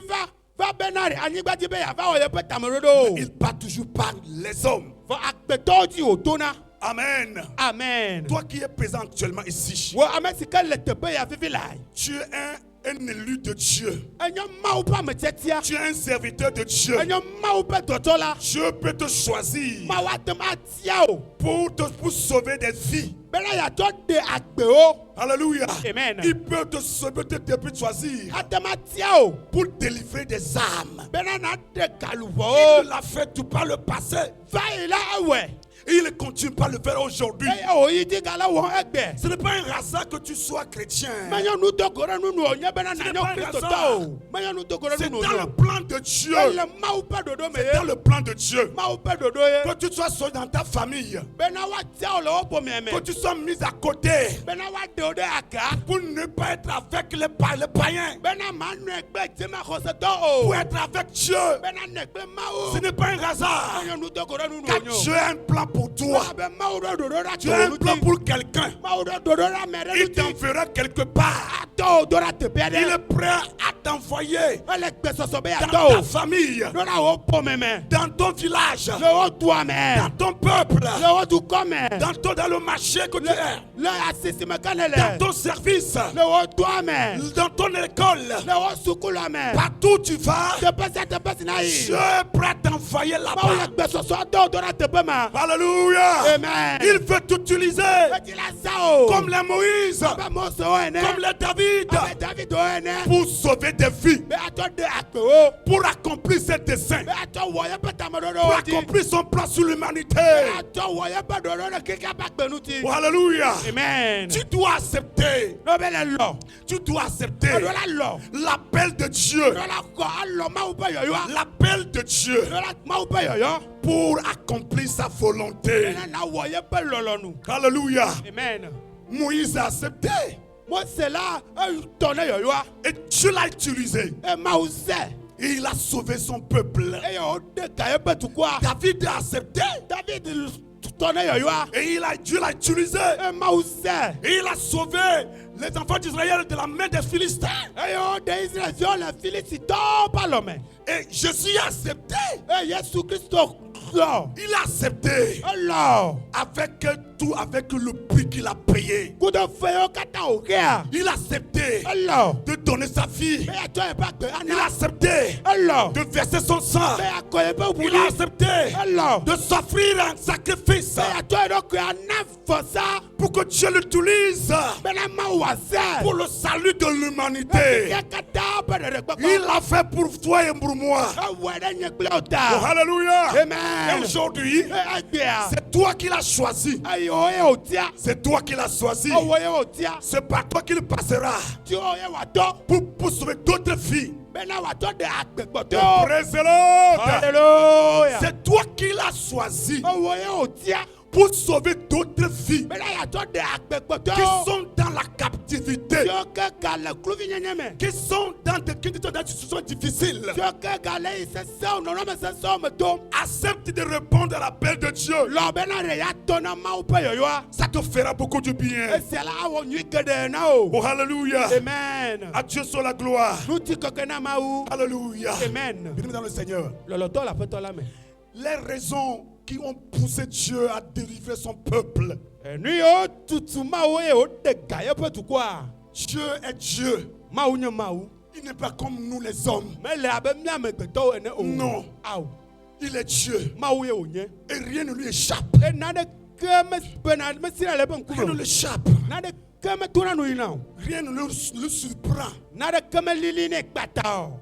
va bena ɖe anyigba dzi be yeava wɔ yeƒe tameɖoɖo Il part toujours par les hommes. fɔ agbetɔwo dzi wòtona Amen. amen Toi qui es présent actuellement ici, wo ame si ke le teƒe ya fifi la tu es un élu de Dieu. enye mawu ƒe ametsiatia Tu es un serviteur de Dieu. enye mawu ƒe dɔtɔla Dieu peut te choisir mawu ate ŋu atia o pour sauver des vies. bena yeatsɔ ɖe agbewo Alléluia. Amen. Il peut te sauver, te choisir ate ŋu atia o pour délivrer des âmes. bena naɖe Il galuʋɔwo l'a fait tout par le passé. va yi la ewɔe Et il ne continue pas à le faire aujourd'hui. eye wòyi dzi gale wɔ egbe Ce n'est pas un hasard que tu sois chrétien. menye nudogo ɖe nunu wònye bena Ce n'est nanye pas un kristotɔ hasard. o menye nudogo ɖe C'est nunu dans le wònye plan de Dieu. ele mawu ƒe ɖoɖo me C'est dans ye le plan de Dieu. mawu ƒe ɖoɖo ye Que tu sois seul dans ta famille. bena woatia wo le wo ƒomea me Que tu sois mis à côté. bena woaɖe wo ɖe aga Pour ne pas être avec les païens. bena manɔe kple dzemaxɔsetɔ Pour o être avec Dieu. bena nɔ kple mawu Ce n'est pas un hasard. menye nudogo ɖe nunu Car wònye Dieu a un plan pour toi. abe mawu ɖe ɖoɖo ɖe Dieu a un atɔ plan ŋuti pour quelqu'un. mawu ɖe ɖoɖo ɖe ame ɖe Il ŋuti t'enverra quelque part. atɔ wo do ɖe teƒe Il aɖe est prêt à t'envoyer ele gbesɔsɔ be dans yeatɔ ta o famille, ɖo ɖe wo ƒome me dans ton village, le wo dua me dans ton peuple, le wo dukɔ me dans le marché que tu es, le asisi me ke ne dans le ton service, le wo dua me dans ton école, le wo sukulu me partout où tu vas, teƒe sia teƒe si na yi Dieu est prêt à t'envoyer mawu le là-bas. gbesɔsɔ dɔ wo do ɖe teƒe me Alléluia. amen Il veut t'utiliser eti la sa o comme les Moïse, abe mosewo ene comme les David, abe davido ene pour sauver des vies, be atɔ ɖe agbewo pour accomplir ses desseins, be atɔ wɔ yeƒe pour tameɖoɖowo dzi accomplir son plan sur l'humanité. atɔ wɔ yeƒe ɖoɖo ɖe keke ƒe agbe ŋuti Oh, alléluia. amen Tu dois accepter, n'o be le lɔ tu dois accepter eɖo la lɔ l'appel de Dieu, eɖo la kɔ alɔ mawu ƒe yɔyɔa l'appel de Dieu eɖo la mawu ƒe yɔyɔ pour accomplir sa volonté. bena na wɔ yeƒe lɔlɔnu Alléluia. amen Moïse a accepté mose la etɔ ne yɔyɔa et Dieu l'a utilisé. e mawu zɛ Et il a sauvé son peuple. eye woɖe ga yeƒe dukɔa David a accepté david tɔ ne yɔyɔa et Dieu l'a utilisé. e mawu zɛ Et il a sauvé les enfants d'Israël de la main des Philistins. eye woɖe israelviwo le filistitɔwo ƒe alɔ me Et Jésus a accepté e yesu kristo sọ. Il a accepté Ọlọ. avec tout, avec le prix qu'il a payé. Kúndọ̀ fẹ́ yọ kátà òkè à. Il a accepté Ọlọ. de donner sa vie. Bẹ́ẹ̀ àjọ ìbá gbé Il a àná. accepté Ọlọ. de verser son sang. Bẹ́ẹ̀ àkọ́ ìbá Il a wuli. accepté Ọlọ. de s'offrir un sacrifice Bẹ́ẹ̀ àjọ ìdọ́kọ̀ àná fọ̀sá. pour que Dieu l'utilise Bẹ́ẹ̀ náà máa wà sẹ́. pour le salut de l'humanité. Kẹ́ kátà bẹ̀rẹ̀ rẹ̀ gbọ́gbọ́. Il l'a fait pour toi et pour moi. Awọ ẹ̀dẹ̀ nyẹ gblẹ̀ Oh, ọ̀tá. alléluia. Et Amen. aujourd'hui, Bẹ́ẹ̀ àgbẹ̀ à. c'est toi qui l'as choisi. Ayọ̀ ọ̀yẹ́ òtíà. C'est toi qui l'as choisi. Ọwọ́ yẹ òtíà. C'est par toi qu'il passera Tí ó yẹ wà tọ́. pour sauver d'autres filles. Bẹ́ẹ̀ náà wà tọ́ de àgbẹ̀gbọ̀tọ́. Praise the Lord. Hallelujah. C'est toi qui l'as choisi Ọwọ́ yẹ òtíà. pour sauver d'autres filles Bẹ́ẹ̀ náà yàtọ̀ de qui àgbẹ̀gbọ̀tọ́. sont dans la captivité, Tí ó kẹ́ galẹ̀ kúlúfi nyẹ́nyẹ́ mẹ́. qui sont dans des situations difficiles. Tí ó kẹ́ galẹ̀ ìsẹsẹ́ ọ̀nà mẹ́ sẹ́sẹ́ ọmọ tó. Accepte de répondre à l'appel de Dieu. Lọ bẹ́ẹ̀ náà rẹ̀ yà tọ́ náà máa ń pẹ́ yọ̀yọ́ wa. Ça te fera beaucoup de bien. Esi ala awọ nyui gẹ̀dẹ̀ náà o. Oh, alléluia. Amen. À Dieu soit la gloire. Nuti kọ̀kẹ́ náà máa wú. Alléluia. Amen. Bienvenue dans le Seigneur. Lọ̀lọ̀tọ̀ la fẹ́tọ̀ la mẹ́. Les raisons qui ont poussé Dieu à délivrer son peuple. Ẹnu yóò tutù máa wo yẹ o de ga yẹ pẹ́ tukọ̀ a. Dieu est Dieu. Máa wú nyẹ máa wú. Il n'est pas comme nous les hommes. Mẹ́lẹ̀ abẹ́ mi àmẹ́gbẹ̀tọ́ ẹ̀nẹ́ o. Non. Awo. Il est Dieu. Máa wú yẹ o nyẹ. Et rien ne lui échappe. E nane kẹ́ mẹ́ sí ẹ̀lẹ́ bẹ́ nkú Rien ne mẹ́. lui échappe. Nane kẹ́ mẹ́ tó nánu yìí náà. Rien ne le surprend. Nane kẹ́ mẹ́ lílí ní gbàtà o.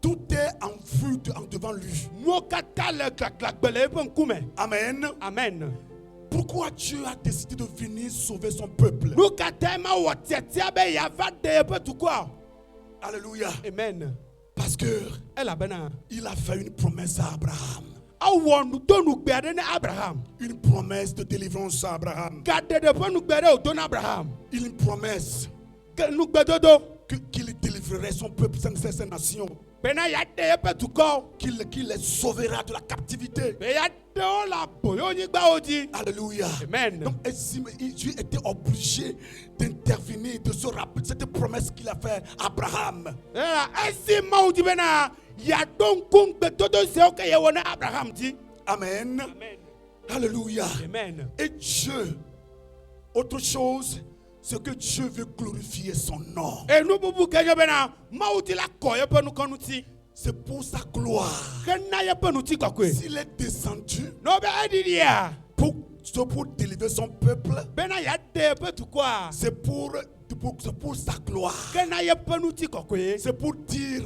Tout est en vue devant lui. Nuwo kata le gbàgbẹ́lẹ́ bẹ́ nkú mẹ́. Amen. Amen. Pourquoi Dieu a décidé de venir sauver son peuple? Nu kata ma wọ tiẹ̀tiẹ̀ bẹ́ yava de yẹ pẹ́ tukọ̀ a. Alléluia. Amen. Parce que Elabena. il a fait une promesse à Abraham. Awọ nudonu gbẹ̀rẹ̀ ní Abraham. Une promesse de délivrance à Abraham. Gàdédé fún nugbẹ̀rẹ̀ òtó ní Abraham. Une promesse Nugbẹ̀dodo. qu'il délivrerait son peuple, sa nation. Bẹ́ẹ̀ni yà dé yẹ pẹ́ tukọ̀. Qu'il les sauvera de la captivité. Bẹ́ẹ̀ yà dé o la bòyó yín gbà o di. Alléluia. Amen. Donc, Dieu était obligé d'intervenir, de se rappeler cette promesse qu'il a faite à Abraham. Ẹ̀sìn máa di bẹ́ẹ̀ náà yàtọ̀ nkún gbẹ̀dodo ṣe ó kẹ́yẹ wọ ní Abraham di. Amen. Amen. Alléluia. Amen. Et Dieu, autre chose, c'est que Dieu veut glorifier son nom. Enu bubu kẹ́yẹ bẹ́ẹ̀ náà máa di la kọ̀ yẹ pẹ́ nukọ́nu ti. C'est pour sa gloire. Kẹ́ná yẹ pẹ́ nu ti kọ̀kọ́. S'il est descendu N'obẹ́ ẹ̀ di di yà. pour délivrer son peuple, Bẹ́ẹ̀ náà yà dé yẹ pẹ́ tukọ̀ a. c'est pour sa gloire. Kẹ́ná yẹ pẹ́ nu ti kọ̀kọ́. C'est pour dire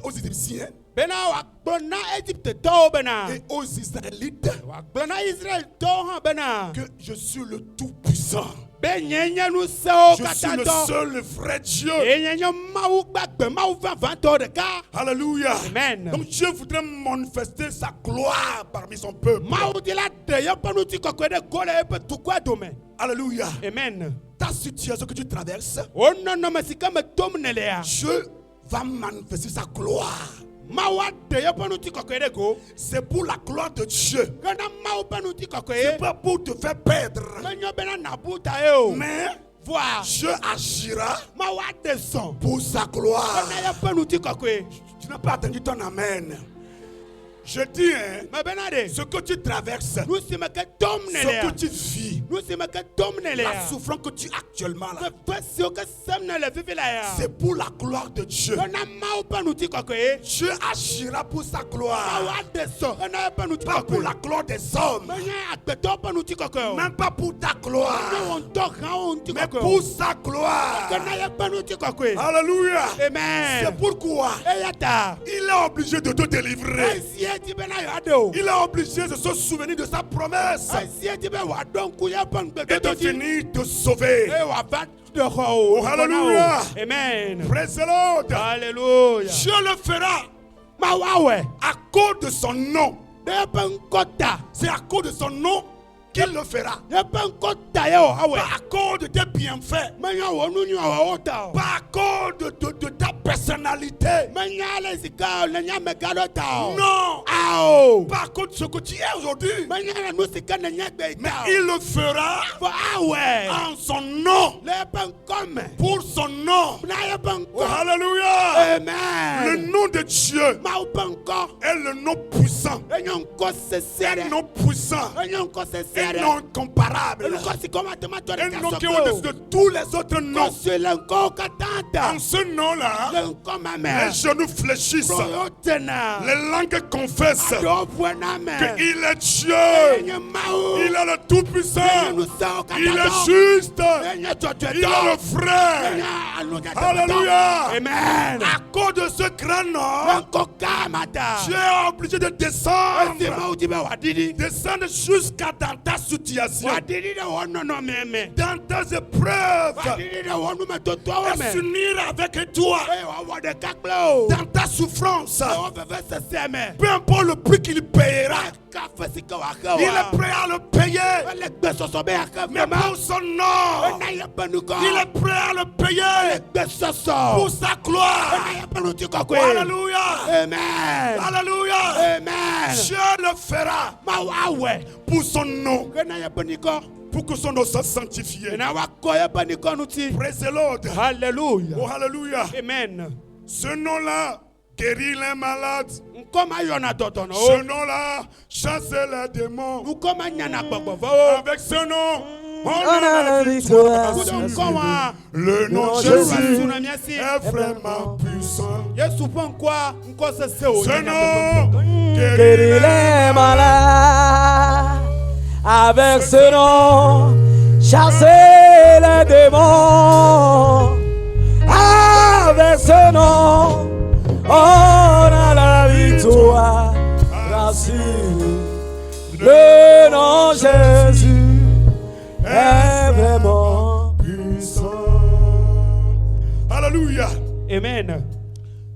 aux Égyptiens Bẹ́ẹ̀ náà wà gbọ́ná Egypte tọ́ bẹ́ẹ̀ náà. et aux Israélites Wà gbọ́ná Israel tọ́ hàn bẹ́ẹ̀ náà. que je suis le Tout-Puissant. Bẹ́ẹ̀ nyẹ́nyẹ́ nu sẹ́wọ́ Je suis kàtà le tọ́. seul vrai Dieu. Èyẹ́nyẹ́ máwù gbàgbẹ́ máwù fàfà tọ́ de ká. Alléluia. Amen. Donc Dieu voudrait manifester sa gloire parmi son peuple. Máwù di la dẹ̀ yẹ pẹ́nu ti kọ̀kọ́ de kó lẹ̀ yẹ pẹ́ tukọ̀ àdùnmẹ́. Alléluia. Amen. Ta situation que tu traverses, O nɔnɔ mɛ si kama tom ne le ya. Dieu va manifester sa gloire. Máwù adẹ̀ yẹ pẹ́nu ti kọ̀kọ́ de ko. C'est pour la gloire de Dieu. Gana máwù pẹ́nu ti kọ̀kọ́ C'est ye. pas pour te faire perdre. Mẹ́nyọ́ bẹ́ẹ̀ na nàbú ta ye o. Mais Voir. Dieu agira Máwù adẹ̀ sɔn. pour sa gloire. Gana yẹ pẹ́nu ti kọ̀kọ́ ye. Tu n'as pas attendu ton amen. Je dis, hein, Mɛ bẹ́ẹ̀ na de. ce que tu traverses, Nu si mɛ kɛ tom ne le ce ya. que tu vis, Nu si mɛ kɛ tom ne le la ya. souffrance que tu as actuellement là, Fɛ si o kɛ sɛm ne le fifi la ya. c'est pour la gloire de Dieu. Gana máwù pẹ́nu ti kọ̀kọ́ ye. Dieu agira pour sa Máwù gloire. adẹ̀ sɔn. Gana yẹ pẹ́nu ti Pas pour kọ̀kọ́ la ye. gloire des hommes. Mẹ́nyẹ́ àgbẹ̀tọ́ pẹ́nu ti kọ̀kọ́ ye o. Même pas pour ta gloire. Ne wɔn tɔ kan wɔn ti Mais kɔkɔ ye pour o. sa gloire. Gana yẹ pẹ́nu ti kɔkɔ ye. Alléluia. Amen. C'est pourquoi Eya ta. il est obligé de te délivrer. Ẹ̀sìẹ́ ti bẹ́ẹ̀ náà yọ̀ adé o. Il est obligé de se souvenir de sa promesse Ẹ̀sìẹ́ ti bẹ́ẹ̀ wà dọ́n kúyẹ́ pọ̀n et de gbẹ̀gbẹ̀ ti. finir te sauver. Ẹ wà bá dọ̀kọ̀ o. Oh, hallelujah. Amen. Praise the Lord. Hallelujah. Dieu le fera Ma wá wẹ̀. à cause de son nom. Bẹ́ẹ̀ bẹ́ ń kọ́ ta. C'est à cause de son nom qu'il le fera. Yeba nko taye o awe. Pas à cause de tes bienfaits. Menya wo nu nyu o ta. Pas à cause de ta personnalité. Menya le sika le nya me gado ta. Non. Ao. Pas à cause de ce que tu es aujourd'hui. Menya no sika na nya gbe Mais ta. il le fera Fo awe. en son nom. Le ben comme. Pour son nom. Na ye ben Oh, ko. alléluia. Amen. Le nom de Dieu Ma o ben ko. est le nom puissant. Enyo nko sesere. Un nom puissant. Enyo nko Un sesere. nom incomparable. Nko si koma te ma to Un nom qui est au-dessus de tous les autres noms. Nko le nko katanta. En ce nom-là, Le nko ma les mère. genoux fléchissent. Royo tena. Les langues confessent Do buena me. qu'il est Dieu. Enyo mao. Il est le Tout-Puissant. Enyo sao Il est katata. juste. Enyo chocho. Il est le frère. Alléluia. Amen. À cause de ce grand nom, Nko kamata. tu es obligé de descendre. Sema ujibe wadidi. Descendre jusqu'à dans ta situation. Wadidi de wono no meme. Dans tes épreuves. Wadidi de wono me toto Et me. s'unir avec toi. Eh wa de kaklo. Dans ta souffrance. O fefe seseme. Peu importe le prix qu'il payera. Ka fasika wa ka. Il est prêt à le payer. Le gbe soso be aka Mais pour son nom. Na ye banuko. Il est prêt à le payer. Gbe soso. Pour sa gloire. Na ye banuti ko ko. Alléluia. Amen. Alléluia. Amen. Dieu le fera Ma wawe. pour son nom. Na ye baniko. Pour que son nom soit sanctifié. Na wa ko ye baniko nuti. Praise the Lord. Hallelujah. Oh, alléluia. Amen. Ce nom-là guérit les malades. Nkoma yona totono. Ce nom-là chasse les démons. Nkoma nyana gbogbo fo. Avec ce nom, on On a a la la victoire. victoire. Nkoma. Le nom de Jésus Jésus est vraiment puissant. Yesu ponkwa nko sese o. Ce nom guérit Guéris les les malades. Avec ce nom, chasser les démons. Avec ce nom, on a la victoire. Rassure. Le nom Jésus est vraiment puissants. Alléluia. Amen.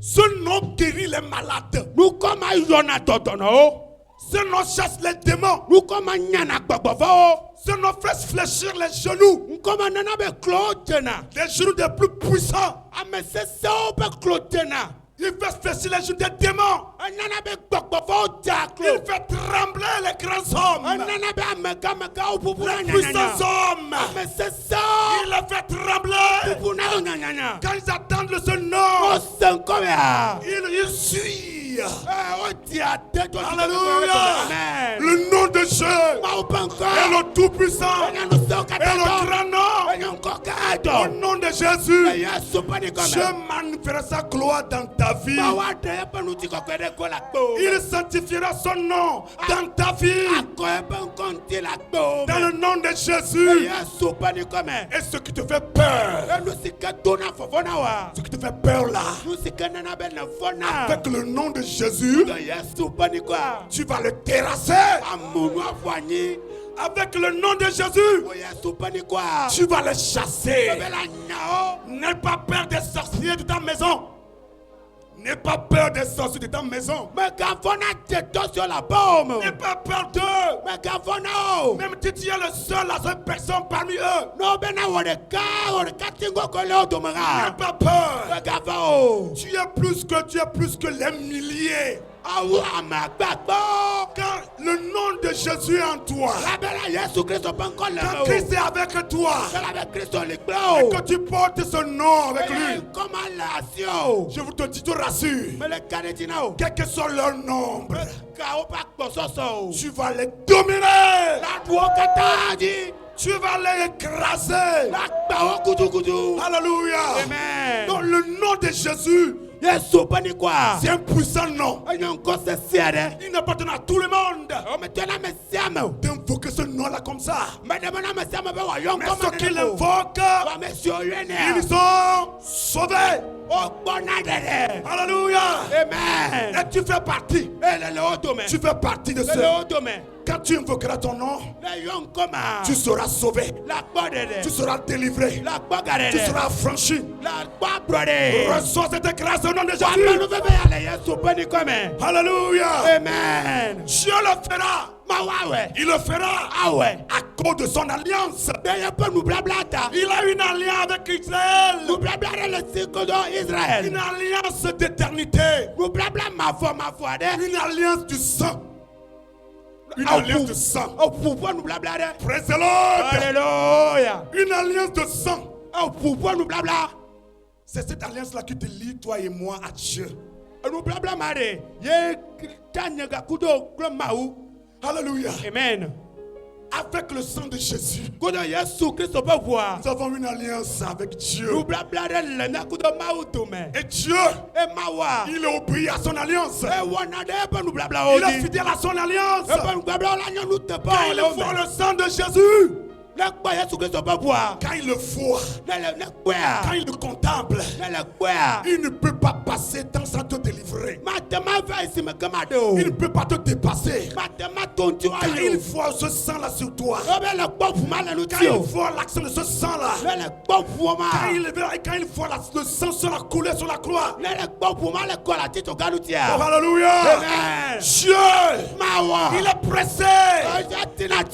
Ce nom guérit les malades. Nkoma yona totono. Ce nom chasse les démons. Nkoma nyana gbogbo fo. Ce nom fait fléchir les genoux. Nkoma nana be klo tena. Les genoux des plus puissants. Ame sese o be klo tena. Il fait fléchir les genoux des démons. Nana be gbogbo fo ja Il klo. fait trembler les grands hommes. Nana be amega mega o bubu Les puissants hommes. Ame sese o. Il les fait trembler. Bubu na nyanya. Quand ils attendent ce O nom, senkomea. ils suivent. O ti ate to. Alléluia. Amen. Le nom de Dieu Ma o panko. est le Tout-Puissant Nyano so et le grand nom. Enyo nko Au kado. nom de Jésus, Yesu paniko Dieu me. manifestera sa gloire dans ta vie. Ma wa de panuti ko kwede ko la gbo. Il sanctifiera son nom dans ta vie. Ako e ben konti la gbo. Dans le nom de Jésus. Yesu paniko me. Et ce qui te fait peur, Enu sika dona fofona wa. ce qui te fait peur là, Nu sika nana be na fona. avec le nom de Jésus, Yesu paniko. tu vas le terrasser. Amunu afwanyi. Avec le nom de Jésus, Yesu paniko. tu vas le chasser. Bela nyao. N'aie pas peur des sorciers de ta maison. N'aie pas peur des sorciers de ta maison. Me gafona teto sur la baume. N'aie pas peur d'eux. Me gafona o. Même si tu es le seul, la seule personne parmi eux. No bena wode tingo ko le N'aie odomara. pas peur. Me gafa o. Tu es plus que les milliers. Awu amagbagbo. Quand le nom de Jésus est en toi, Labela Yesu Kristo panko le quand o. Christ est avec toi, Labela Kristo le et gbo. que tu portes ce nom avec lui, Comment la sio? je vous te rassure, Me le kanetina o. quel que soit leur nombre, Ka o pa kpososo. tu vas les dominer, La duo kataji. tu vas les écraser. La gba o kutukutu. Alléluia. Amen. Dans le nom de Jésus, Yesu pani kwa. c'est un puissant nom. Enyo nko se siade. Il appartient à tout le monde O me tena me siame o. d'invoquer ce nom-là comme ça. Me de me siame be wa yon Mais koma ceux qui nene o. l'invoquent, Wa me sio ils yene. sont sauvés. O gbona dede. Alléluia. Amen. Et tu fais partie. Ele le otome. Tu fais partie de Le ceux. otome. Quand tu invoqueras ton nom, Le yon koma. tu seras sauvé. La gbo dede. Tu seras délivré. La gbo garede. Tu seras affranchi. La gbo brode. Reçois cette grâce au nom de Wa me Jésus. nu bebe ya le Yesu pani kwa me. Alléluia. Amen. Dieu le fera Il le fera à cause de son alliance. Il a une alliance avec Israël. Une alliance d'éternité. Une alliance du sang. Une alliance de sang. Praise the Lord. Alléluia. Une alliance de sang. C'est cette alliance-là qui te lie, toi et moi, à Dieu. Alléluia. Amen. Avec le sang de Jésus, Nous nous avons une alliance avec Dieu. Et Dieu, il est obéi à son alliance. Il est fidèle à son alliance. Quand il voit le sang de Jésus, quand il le voit, quand il le contemple, il ne peut pas passer temps sans te délivrer. Il ne peut pas te dépasser. Quand il voit ce sang-là sur toi, quand il voit l'action de ce sang-là, quand il voit le sang sur la coulée sur la croix, oh, alléluia. Amen. Dieu, il est pressé,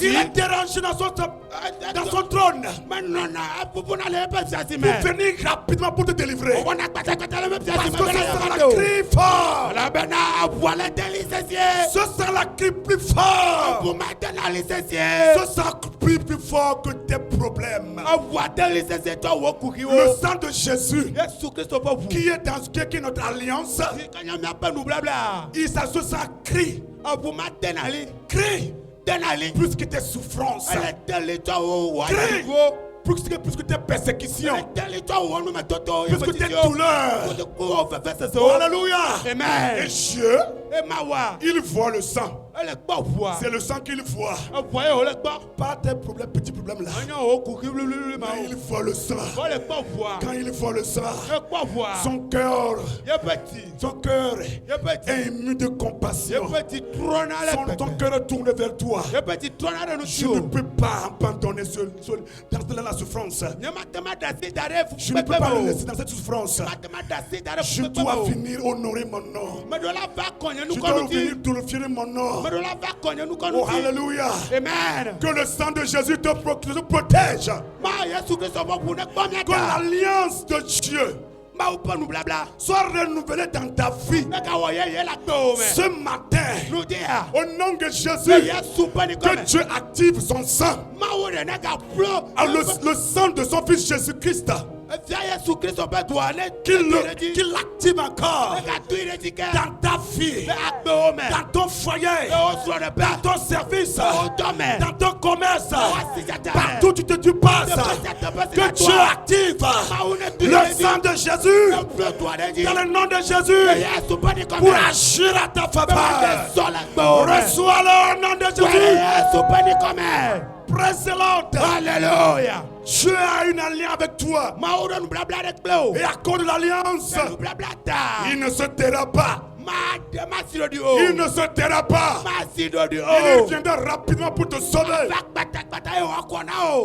il est dérangé dans son trône pour venir rapidement pour te délivrer. Parce que ce sang-là crie fort. Ce sang-là crie plus fort. Ce sang crie plus fort que tes problèmes. Le sang de Jésus qui est notre alliance, il ce sang crie plus que tes souffrances, crie plus que tes persécutions, plus que tes douleurs. Alléluia. Amen. Et Dieu, il voit le sang. C'est le sang qu'il voit. Pas tes problèmes, petits problèmes là. Mais il voit le sang. Quand il voit le sang, son cœur est ému de compassion. Son cœur est tourné vers toi. Je ne peux pas abandonner dans la souffrance. Je ne peux pas le laisser dans cette souffrance. Je dois venir honorer mon nom. Je dois venir glorifier mon nom. Oh, alléluia. Amen. Que le sang de Jésus te protège. Que l'alliance de Dieu soit renouvelée dans ta vie. Ce matin, au nom de Jésus, que Dieu active son sang. Le sang de son fils Jésus-Christ. Qu'il l'active encore dans ta vie, dans ton foyer, dans ton service, dans ton commerce, partout où tu passes, que Dieu active le sang de Jésus dans le nom de Jésus pour agir à ta faveur. Reçois-le au nom de Jésus. Praise the Lord. Alléluia. Dieu a une alliance avec toi. Et à cause de l'alliance, il ne se taira pas. Il ne se taira pas. Il viendra rapidement pour te sauver.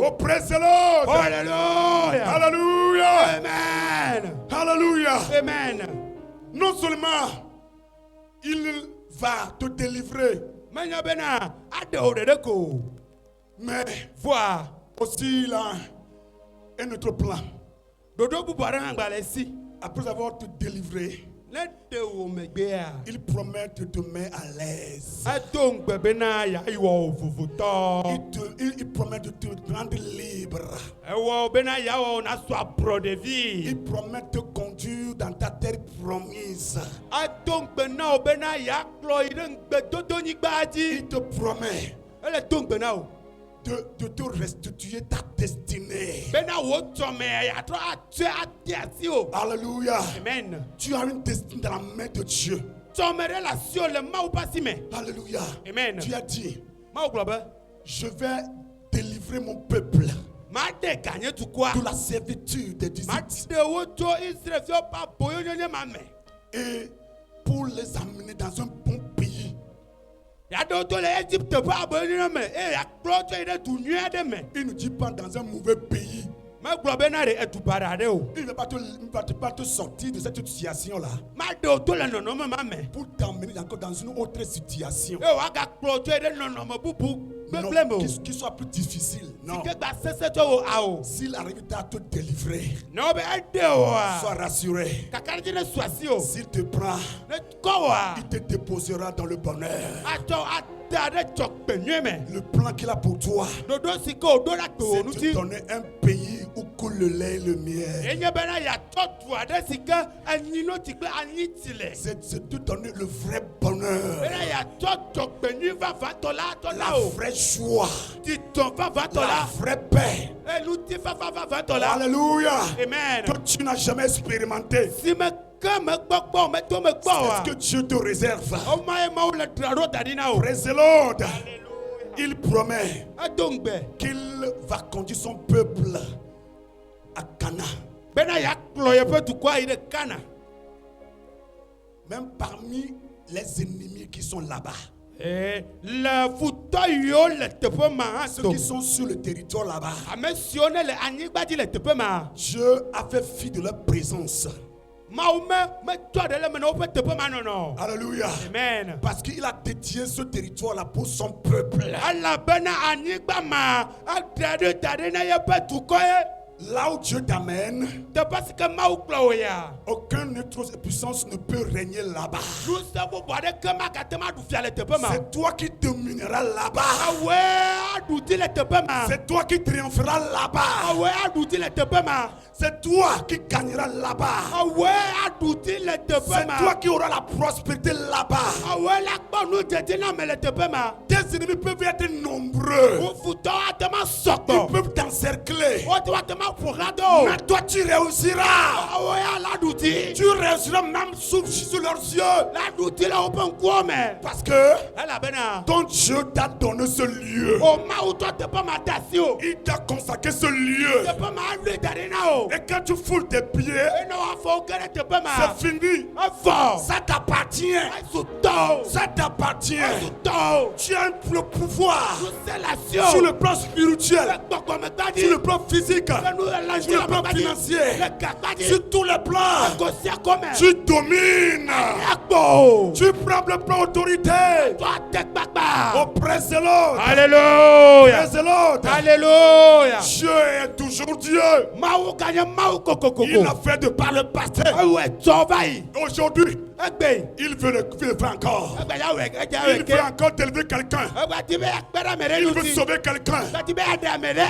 Oh, praise the Lord. Alléluia. Alléluia. Amen. Alléluia. Amen. Non seulement il va te délivrer, mais Voir. aussi il a un autre plan. Après avoir te délivré, il promet de te mettre à l'aise. Il promet de te rendre libre. Il promet de te conduire dans ta terre promise. Il te promet de te restituer ta destinée. Alléluia. Amen. Tu as une destinée dans la main de Dieu. Alléluia. Amen. Tu as dit, je vais délivrer mon peuple de la servitude d'Égypte et pour les amener dans un bon pays. Il ne dit pas dans un mauvais pays. Il ne va pas te sortir de cette situation-là pour pour t'emmener encore dans une autre situation. Non, qui soit plus difficile. Non. S'il arrive à te délivrer, sois rassuré. S'il te prend, il te déposera dans le bonheur. Le plan qu'il a pour toi, c'est de donner un pays où coule le lait et le miel. C'est de donner le vrai bonheur, la vraie joie, la vraie paix. Alléluia. Amen. Que tu n'as jamais expérimenté. C'est ce que Dieu te réserve. Praise the Lord. Il promet qu'il va conduire son peuple à Cana. Même parmi les ennemis qui sont là-bas. Ceux qui sont sur le territoire là-bas. Dieu a fait fi de leur présence. Alléluia. Amen. Parce qu'il a dédié ce territoire-là pour son peuple. Là où Dieu t'amène, aucune autre puissance ne peut régner là-bas. C'est toi qui domineras là-bas. C'est toi qui triompheras là-bas. C'est toi qui gagneras là-bas. C'est toi qui auras la prospérité là-bas. Tes ennemis peuvent être nombreux. Ils peuvent t'encercler. Mais toi tu réussiras. Tu réussiras même sous leurs yeux. Parce que ton Dieu t'a donné ce lieu. Il t'a consacré ce lieu. Et quand tu foules tes pieds, c'est fini. Ça t'appartient. Ça t'appartient. Tu as le pouvoir sur le plan spirituel, sur le plan physique, sur le plan financier, sur tous les plans. Tu domines. Tu prends le plan autorité. Oh, praise the Lord. Alléluia. Praise the Lord. Alléluia. Dieu est toujours Dieu. Il a fait de par le passé. Aujourd'hui, il veut le faire encore. Il veut encore t'élever quelqu'un. Il veut sauver quelqu'un.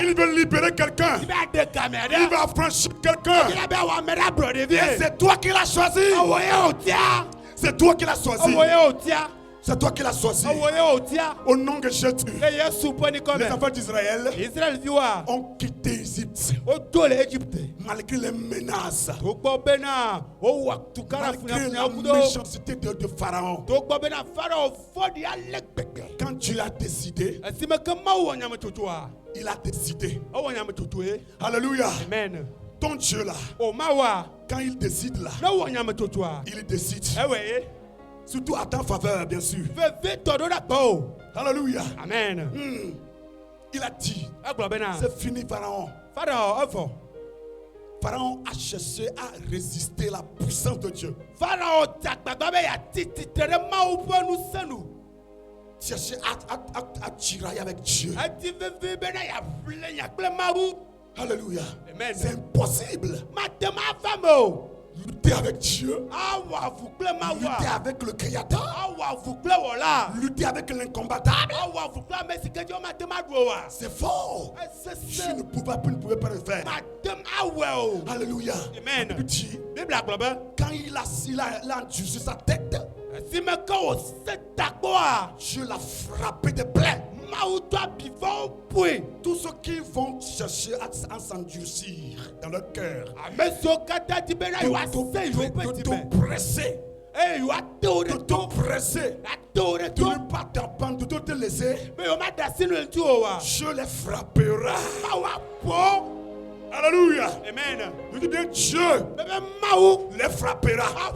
Il veut libérer quelqu'un. Il veut affranchir quelqu'un. Et c'est toi qui l'as choisi. C'est toi qui l'as choisi. C'est toi qui l'as choisi. Au nom de Jésus, les enfants d'Israël ont quitté l'Égypte. Malgré les menaces, malgré la méchanceté de Pharaon. Quand Dieu a décidé, il a décidé. Alléluia. Amen. Ton Dieu là, quand il décide là, il décide. Surtout à ta faveur, bien sûr. Alléluia. Amen. Il a dit, c'est fini Pharaon. Pharaon a cherché à résister la puissance de Dieu. Chercher à tirailler avec Dieu. Alléluia. C'est impossible. Lutter avec Dieu. Lutter avec le Créateur. Lutter avec l'incombattable. C'est fort. Je ne pouvais pas le faire. Alléluia. Amen. Quand il a endurci sa tête, Dieu l'a frappé de plaies. Tous ceux qui vont chercher à s'endurcir dans leur cœur, t'oppresser, de ne pas t'apprendre, de te laisser, je les frappera. Alléluia. Amen. Je dis bien Dieu les frappera.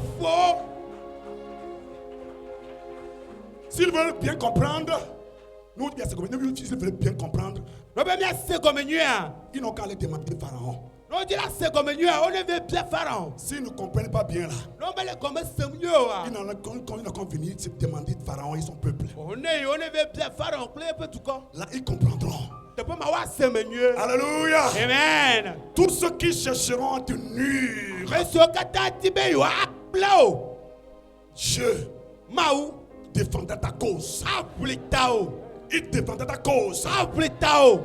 S'ils veulent bien comprendre, s'ils veulent bien comprendre, Ils n'ont qu'à aller demander Pharaon. On dit là c'est comme mieux, on est bien Pharaon. S'ils ne comprennent pas bien là, Non mais les comme c'est mieux. ils n'ont qu'à venir se demander Pharaon et son peuple. On est bien Pharaon, peu tout cas. Là, ils comprendront. Depuis ma voix c'est mieux. Alléluia. Amen. Tous ceux qui chercheront à te nuire, Mais ce que t'as dit ben yo aplo. Dieu Maou défendra ta cause. aplitao. Il défendra ta cause. Aplitao.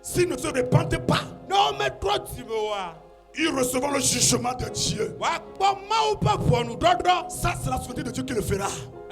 S'ils ne se repentent pas, Non mais trop tu me vois. ils recevront le jugement de Dieu. Wa pas maou pas pour nous dodo. Ça, c'est la souveraineté de Dieu qui le fera.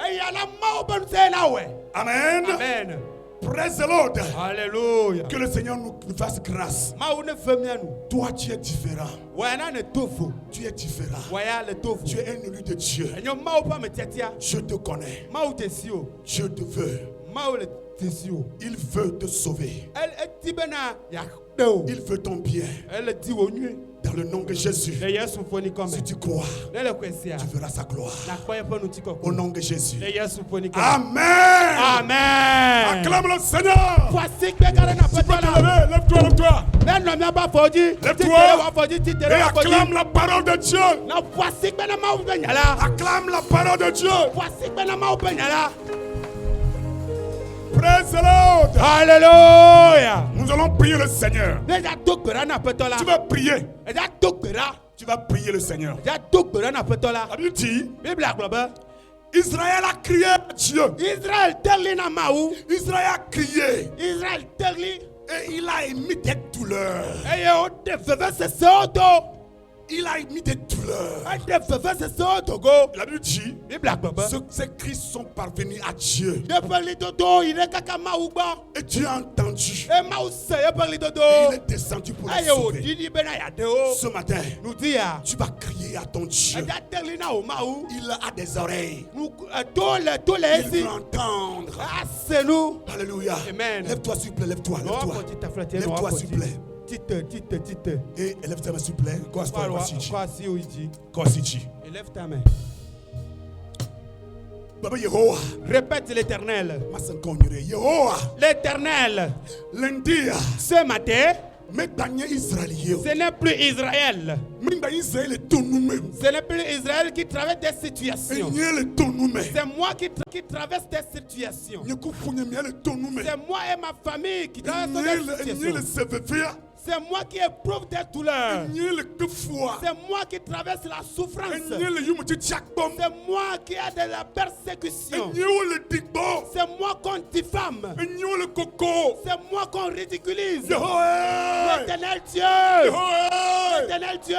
Et y a la maou pas nous c'est là ouais. Amen. Amen. Praise the Lord. Alléluia. Que le Seigneur nous fasse grâce. Maou ne fait bien nous. Toi, tu es différent. Ouais na ne tofu. Tu es différent. Ouais le tofu. Tu es un élu de Dieu. Et maou pas me tiatia. Je te connais. Maou te sio. Dieu te veut. Maou le te sio. Il veut te sauver. Elle est tibena ya do. Il veut ton bien. Elle dit au nu. Dans le nom de Jésus. Le Yesu foni comme. Si tu crois, Le kwesia. tu verras sa gloire. Na croyez pas nous tiko. Au nom de Jésus. Le Yesu foni comme. Amen. Amen. Acclame le Seigneur. Voici que gare na Tu peux te petola. lever. Lève-toi, lève-toi. Mais non mais pas fodi. Lève-toi. Wa fodi titere Et wa fodi. acclame la parole de Dieu. Na voici que na maou benyala. Acclame la parole de Dieu. Voici que na maou benyala. Praise the Lord. Alléluia. Nous allons prier le Seigneur. Déjà dokbera na petola. Tu vas prier. Déjà dokbera. Tu vas prier le Seigneur. Déjà dokbera na petola. La Bible dit, Bible a globa. Israël a crié à Dieu. Israël terli na maou. Israël a crié Israël terli. et il a émis des douleurs. Et yo te feve se soto. Il a émis des douleurs. Et te feve se soto go. La Bible dit, Bible a globa. ces cris sont parvenus à Dieu. De parli dodo, il est kaka maou ba. Et Dieu a entendu. Et maou se ye parli dodo. Et il est descendu pour le Ayo sauver. didi bena ya de o. Ce matin, Nous dit ya. tu vas crier à ton Dieu. Déjà terli na o maou. Il a des oreilles. Nous tous les Il ici. veut entendre. Ah c'est nous. Alléluia. Amen. Lève-toi s'il te plaît, lève-toi, Non, lève-toi. quand tu t'as flatté, Lève-toi non, s'il te plaît. Tite. Et lève ta main s'il te plaît. Quoi si Quoi si oui dit. Élève ta main. Baba Yehowa. Répète l'Éternel. Masankonyere. Yehowa. L'Éternel. Lundi. Ce matin, Mais Daniel Israël. ce n'est plus Israël. Même dans Israël est tout nous-mêmes. Ce n'est plus Israël qui traverse des situations. Israël est tout nous-mêmes. C'est moi qui traverse des situations. C'est moi et ma famille qui traversent des situations. C'est moi qui éprouve des douleurs. C'est moi qui traverse la souffrance. C'est moi qui ai de la persécution. C'est moi qu'on diffame. C'est moi qu'on ridiculise. L'éternel Dieu. L'éternel Dieu.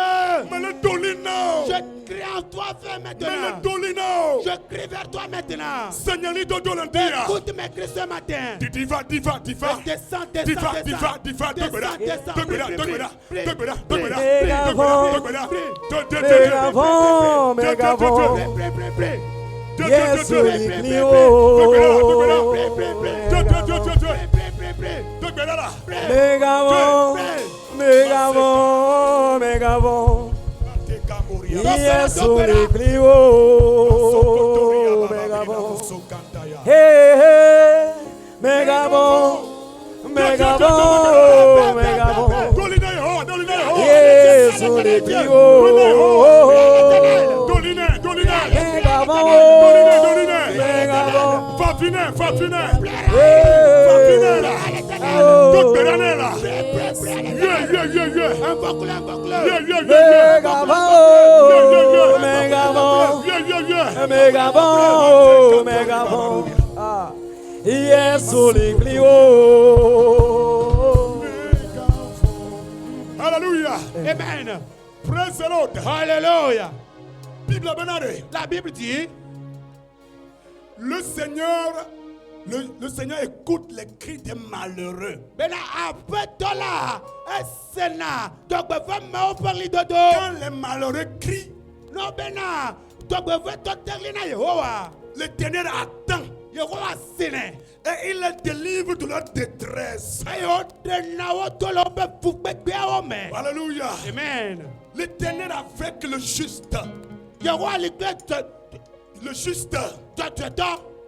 Je crie en toi maintenant. Je crie vers toi maintenant. Écoute mes cris ce matin. Descends. Alléluia. Amen. Praise the Lord. Alléluia. La Bible dit, le Seigneur écoute les cris des malheureux. Quand les malheureux crient, l'Éternel attend. Et il les délivre de leur détresse. Alléluia. Amen. L'Éternel avec le juste. Le juste,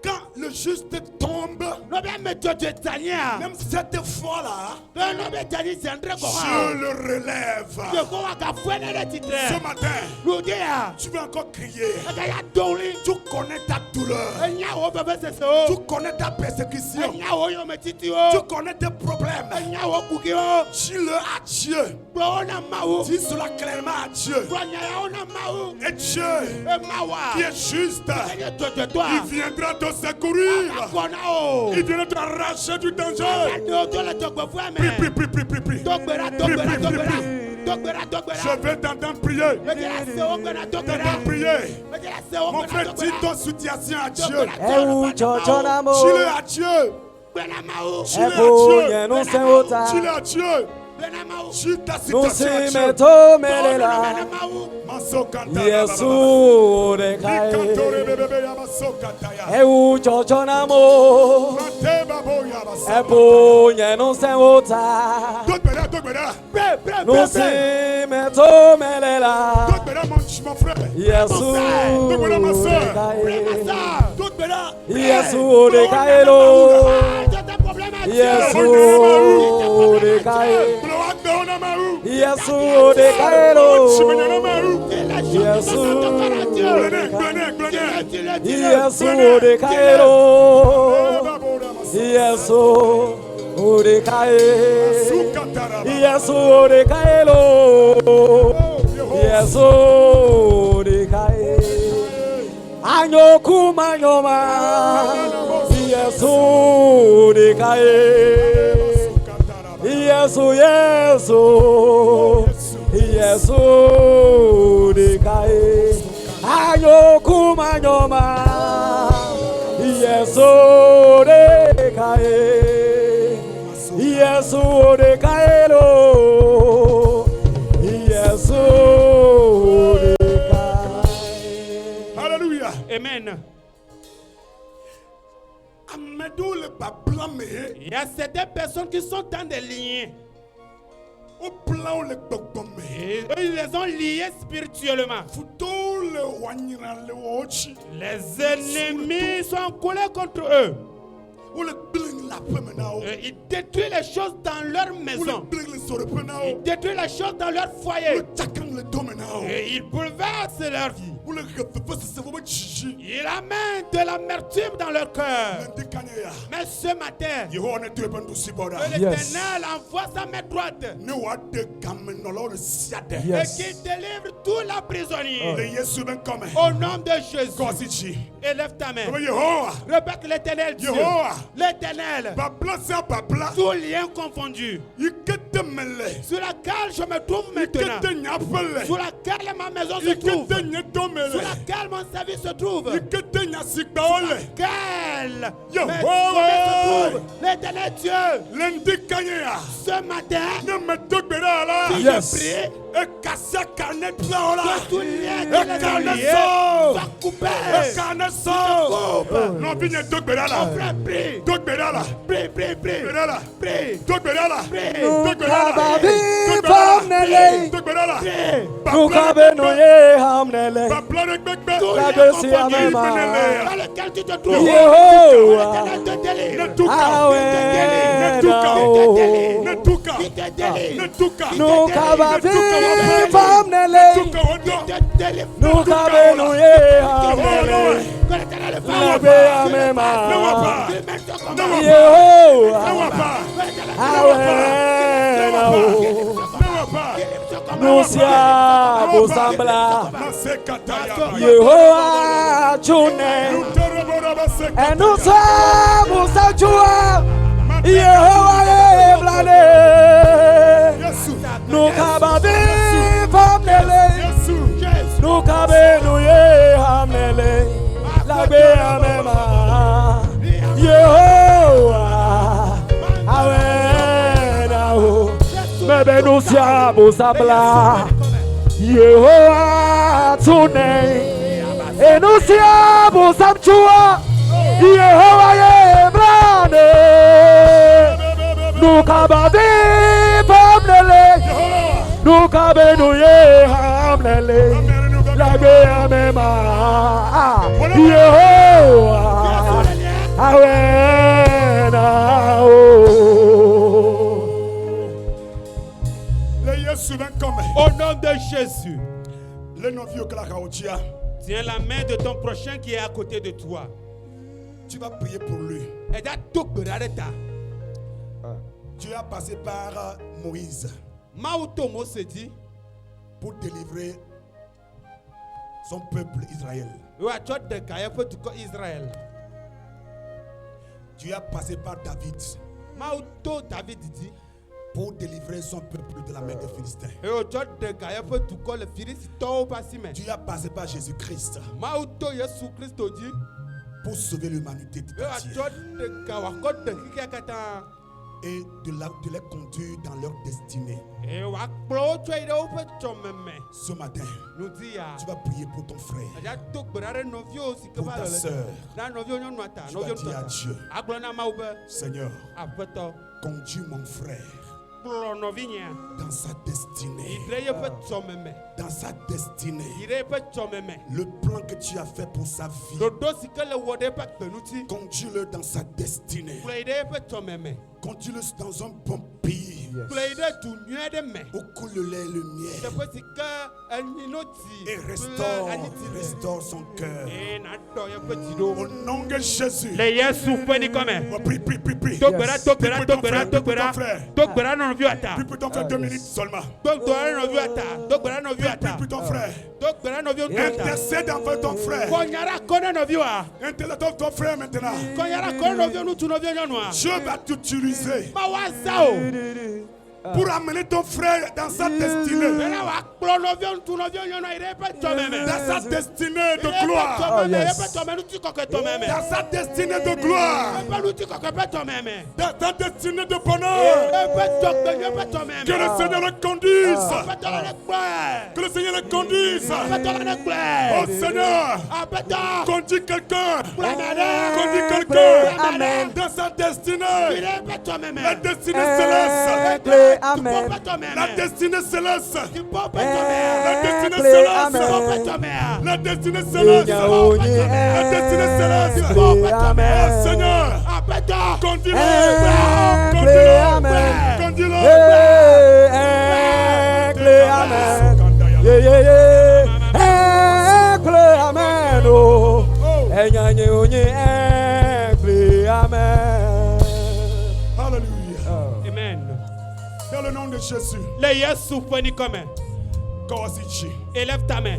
quand le juste tombe, même cette fois-là, je le relève. Ce matin, tu veux encore crier. Tu connais ta douleur. Tu connais ta persécution. Tu connais tes problèmes. Dis-le à Dieu. Dis cela clairement à Dieu. Et Dieu, qui est juste, il viendra te secourir. Il viendra t'arracher du danger. Prie. Je vais t'entendre prier. Mon frère, dis ton situation à Dieu. Dis-le à Dieu. Dis-le à Dieu. Dis ta situation à Alléluia. Amen. Il y a certaines personnes qui sont dans des liens. Et eux, ils les ont liés spirituellement. Les ennemis sont en colère contre eux. Ils détruisent les choses dans leur maison. Ils détruisent les choses dans leur foyer. Et ils bouleversent leur vie. Il amène de l'amertume dans leur cœur. Mais ce matin, que l'Éternel envoie sa main droite et qu'il délivre tous les prisonniers. Au nom de Jésus. Élève ta main. Répète l'Éternel Dieu. L'Éternel. Tous liens confondus. Sur laquelle je me trouve maintenant. Sur laquelle ma maison se trouve. Sur laquelle mon service se trouve. Sur laquelle mes se trouve. L'Éternel Dieu. Ce matin, si je prie, que tout lien qui les a liés soit coupé. Mon frère, prie. Yehovah tune enusia busabchua Yehovah yebrane nukabade pamnele nukabenu yehamnele lage amema Yehovah Awena, oh. Le Yesu ben comme. Au nom de Jésus. Le nom vieux que la Kaotia. Tiens la main de ton prochain qui est à côté de toi. Tu vas prier pour lui. Et da tokberareta. Tu as passé par Moïse Mautomo se dit. pour délivrer son peuple Israël. Israël. Tu as passé par David Mauto David dit. pour délivrer son peuple de la main des Philistins. Tu as passé par Jésus-Christ pour sauver l'humanité tout entière et de les conduire dans leur destinée. Ce matin, tu vas prier pour ton frère, pour ta soeur. Tu vas dire à Dieu, Seigneur, conduis mon frère dans sa destinée. Dans sa destinée. Le plan que tu as fait pour sa vie, conduis-le dans sa destinée. Conduis-le dans un bon pays où coule le lait et le miel. Et restaure son cœur. Au nom de Jésus. Les Yesu feni comme. Prie. Prie Prie pour ton frère 2 minutes seulement. Prie pour ton frère. Intercède envers ton frère. Intercède envers ton frère maintenant. Dieu va t'utiliser pour amener ton frère dans sa destinée. Dans sa destinée de gloire. Dans sa destinée de gloire. Dans sa destinée de bonheur. Que le Seigneur le conduise. Que le Seigneur le conduise. Oh Seigneur, conduis quelqu'un. Conduis quelqu'un dans sa destinée. La destinée céleste. Amen. La destinée céleste. La destinée céleste. La destinée céleste. La destinée céleste. Oh Seigneur, conduis-le. Conduis-le. Hallelujah. Amen. Dans le nom de Jésus. Les Yesu feni comme. Élève ta main.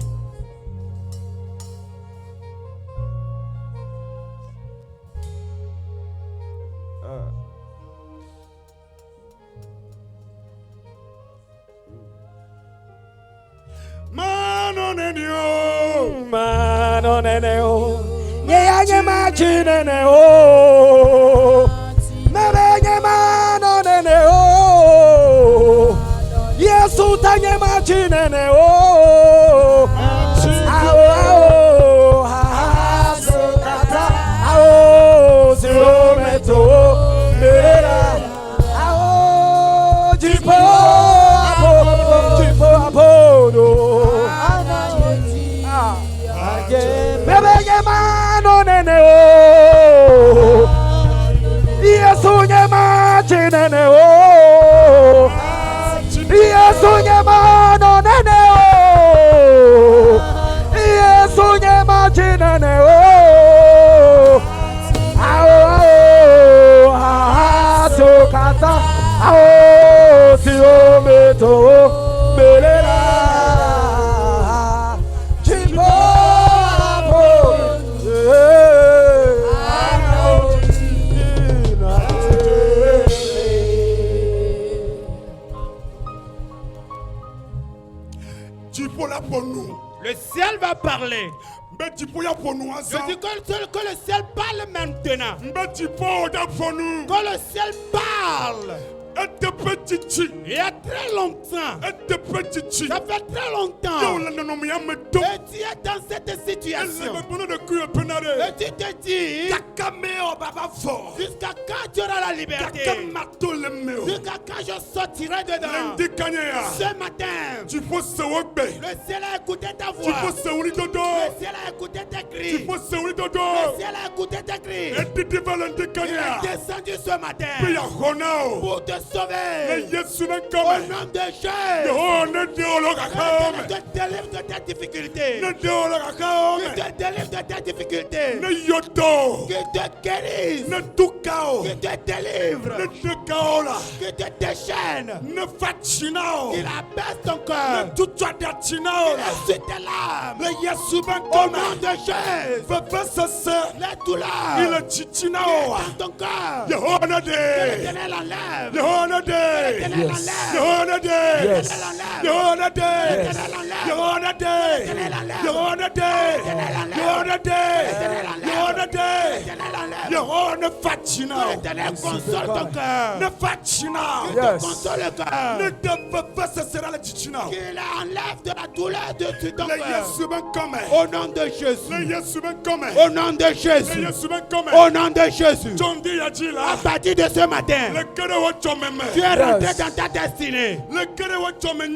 Yesu tanye machinene o sokata sirometo mera jipo apodo bebe ye mano nene o Yesu nye machinene o Yesu nyemano nene o Yesu nyemachinene o sokata sirometo belela chipo Le ciel va parler. Je dis que le ciel parle maintenant. Que le ciel parle. Il y a très longtemps. Ça fait très longtemps. Et tu es dans cette situation. Et tu te dis, jusqu'à quand tu auras la liberté? Jusqu'à quand je sortirai dedans? Ce matin, le ciel a écouté ta voix. Le ciel a écouté tes cris. Le ciel a écouté tes cris. Il est descendu ce matin pour te sauver. Au nom de Jésus, te délivre de ta difficulté. Qui te délivre de ta difficulté. Qui te guérisse. Qui te délivre. Qui te déchaîne. Il abaisse ton cœur. Il essuie tes larmes. Au nom de Jésus, les douleurs qui est dans ton cœur, que l'Éternel enlève. Que l'Éternel console ton cœur. Il te console le cœur. Qu'il enlève de la douleur de ton cœur. Au nom de Jésus. Au nom de Jésus. Au nom de Jésus. À partir de ce matin, tu es rentré dans ta destinée.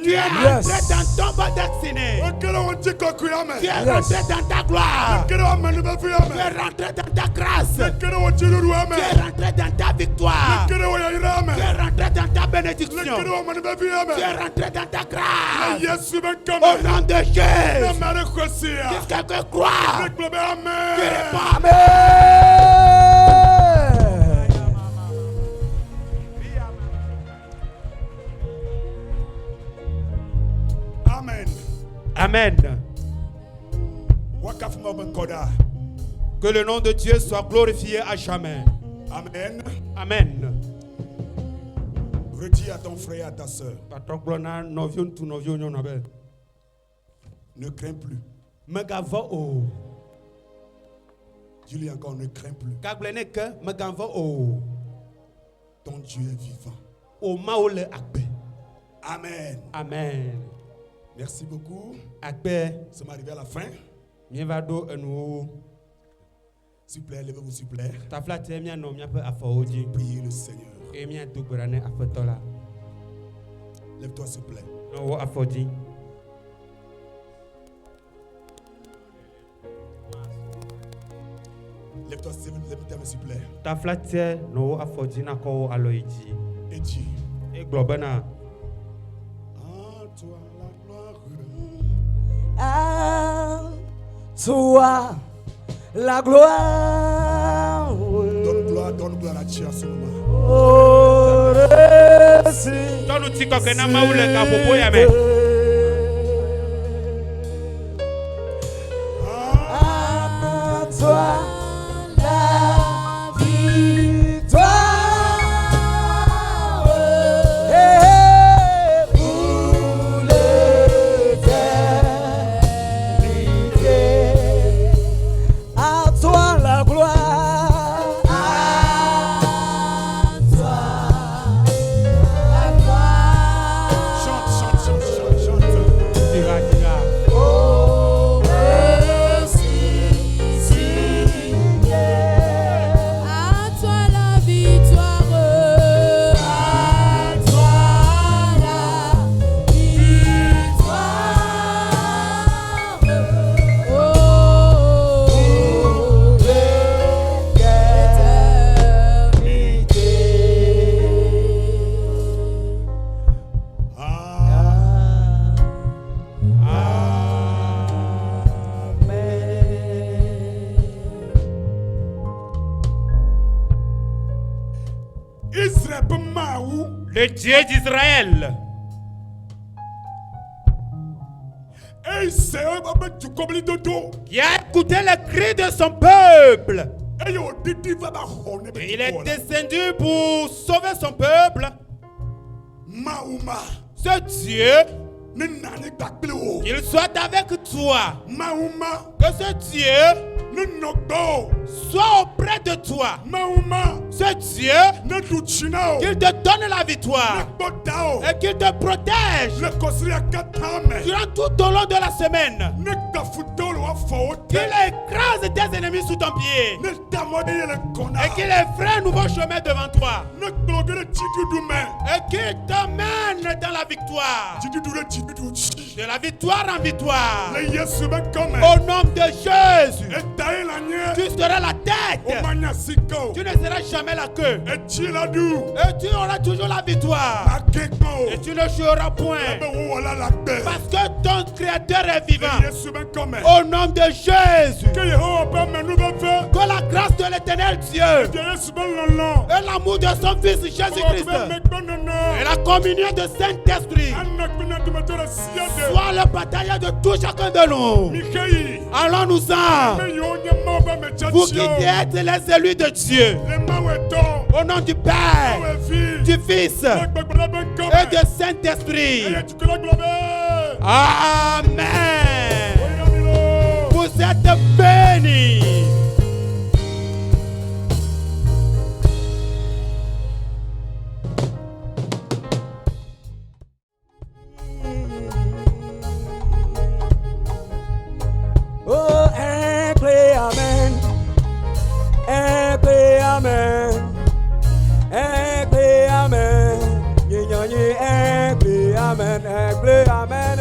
Tu es rentré dans ton bon destinée. Tu es rentré dans ta gloire. Tu es rentré dans ta grâce. Tu es rentré dans ta victoire. Tu es rentré dans ta bénédiction. Tu es rentré dans ta grâce. Au nom de Jésus. Si quelqu'un croit, qui répond Amen. Amen. Que le nom de Dieu soit glorifié à jamais. Amen. Amen. Redis à ton frère et à ta soeur. Ne crains plus. Dis-lui encore, ne crains plus. Ton Dieu est vivant. Amen. Amen. Merci beaucoup. Nous sommes arrivés à la fin. S'il vous plaît, levez-vous s'il vous plaît. Priez le Seigneur. Lève-toi s'il vous plaît. Lève-toi s'il vous plaît. Et dis. À toi la gloire. Donne gloire à Dieu à ce moment. À toi la victoire. Pour l'éternité. À toi la gloire. À toi la gloire. Chante. Oh, merci, Seigneur. À toi la victoire. À toi la victoire. Oh, Le Dieu d'Israël. Qui a écouté le cri de son peuple. Il est descendu pour sauver son peuple. Ce Dieu, qu'il soit avec toi. Que ce Dieu Sois auprès de toi. Ce Dieu qu'il te donne la victoire et qu'il te protège durant tout au long de la semaine. Qu'il écrase tes ennemis sous ton pied et qu'il effraie un nouveau chemin devant toi et qu'il t'emmène dans la victoire, de la victoire en victoire. Au nom de Jésus, tu seras la tête, tu ne seras jamais la queue, et tu auras toujours la victoire et tu ne joueras point parce que ton Créateur est vivant. Au nom de Jésus, que la grâce de l'Éternel Dieu et l'amour de son Fils Jésus-Christ et la communion de Saint-Esprit soit le bataillon de tout chacun de nous. Allons-nous-en, vous qui êtes les élus de Dieu, au nom du Père, du Fils et du Saint-Esprit. Amen. Vous êtes bénis. Oh, amen. Amen. Amen. Amen. Amen.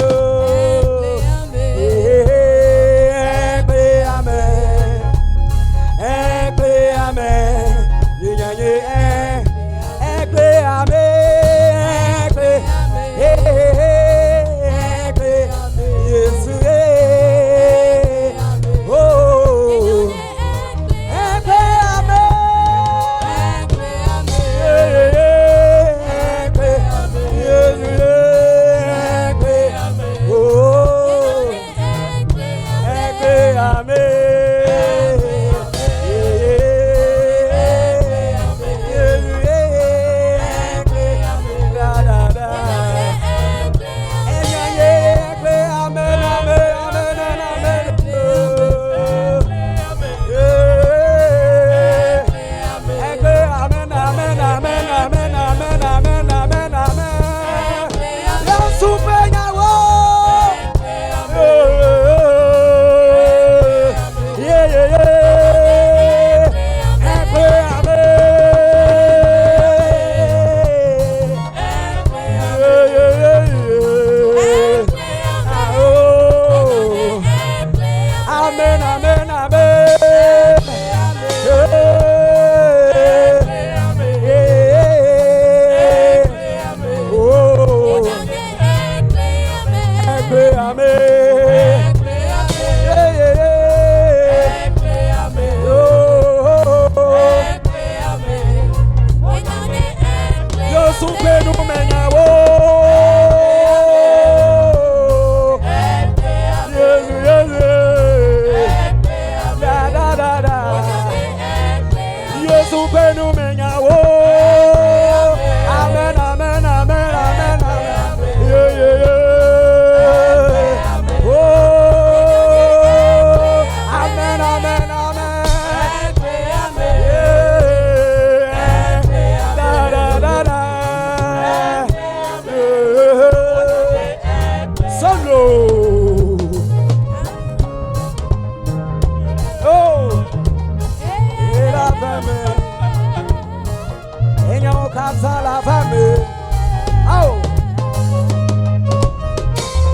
Oh.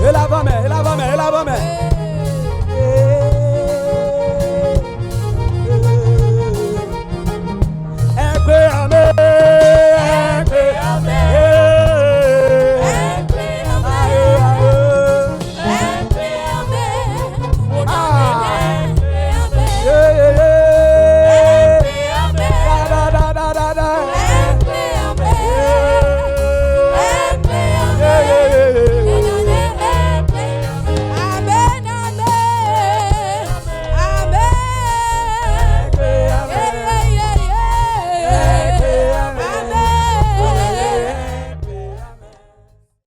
Elava-me.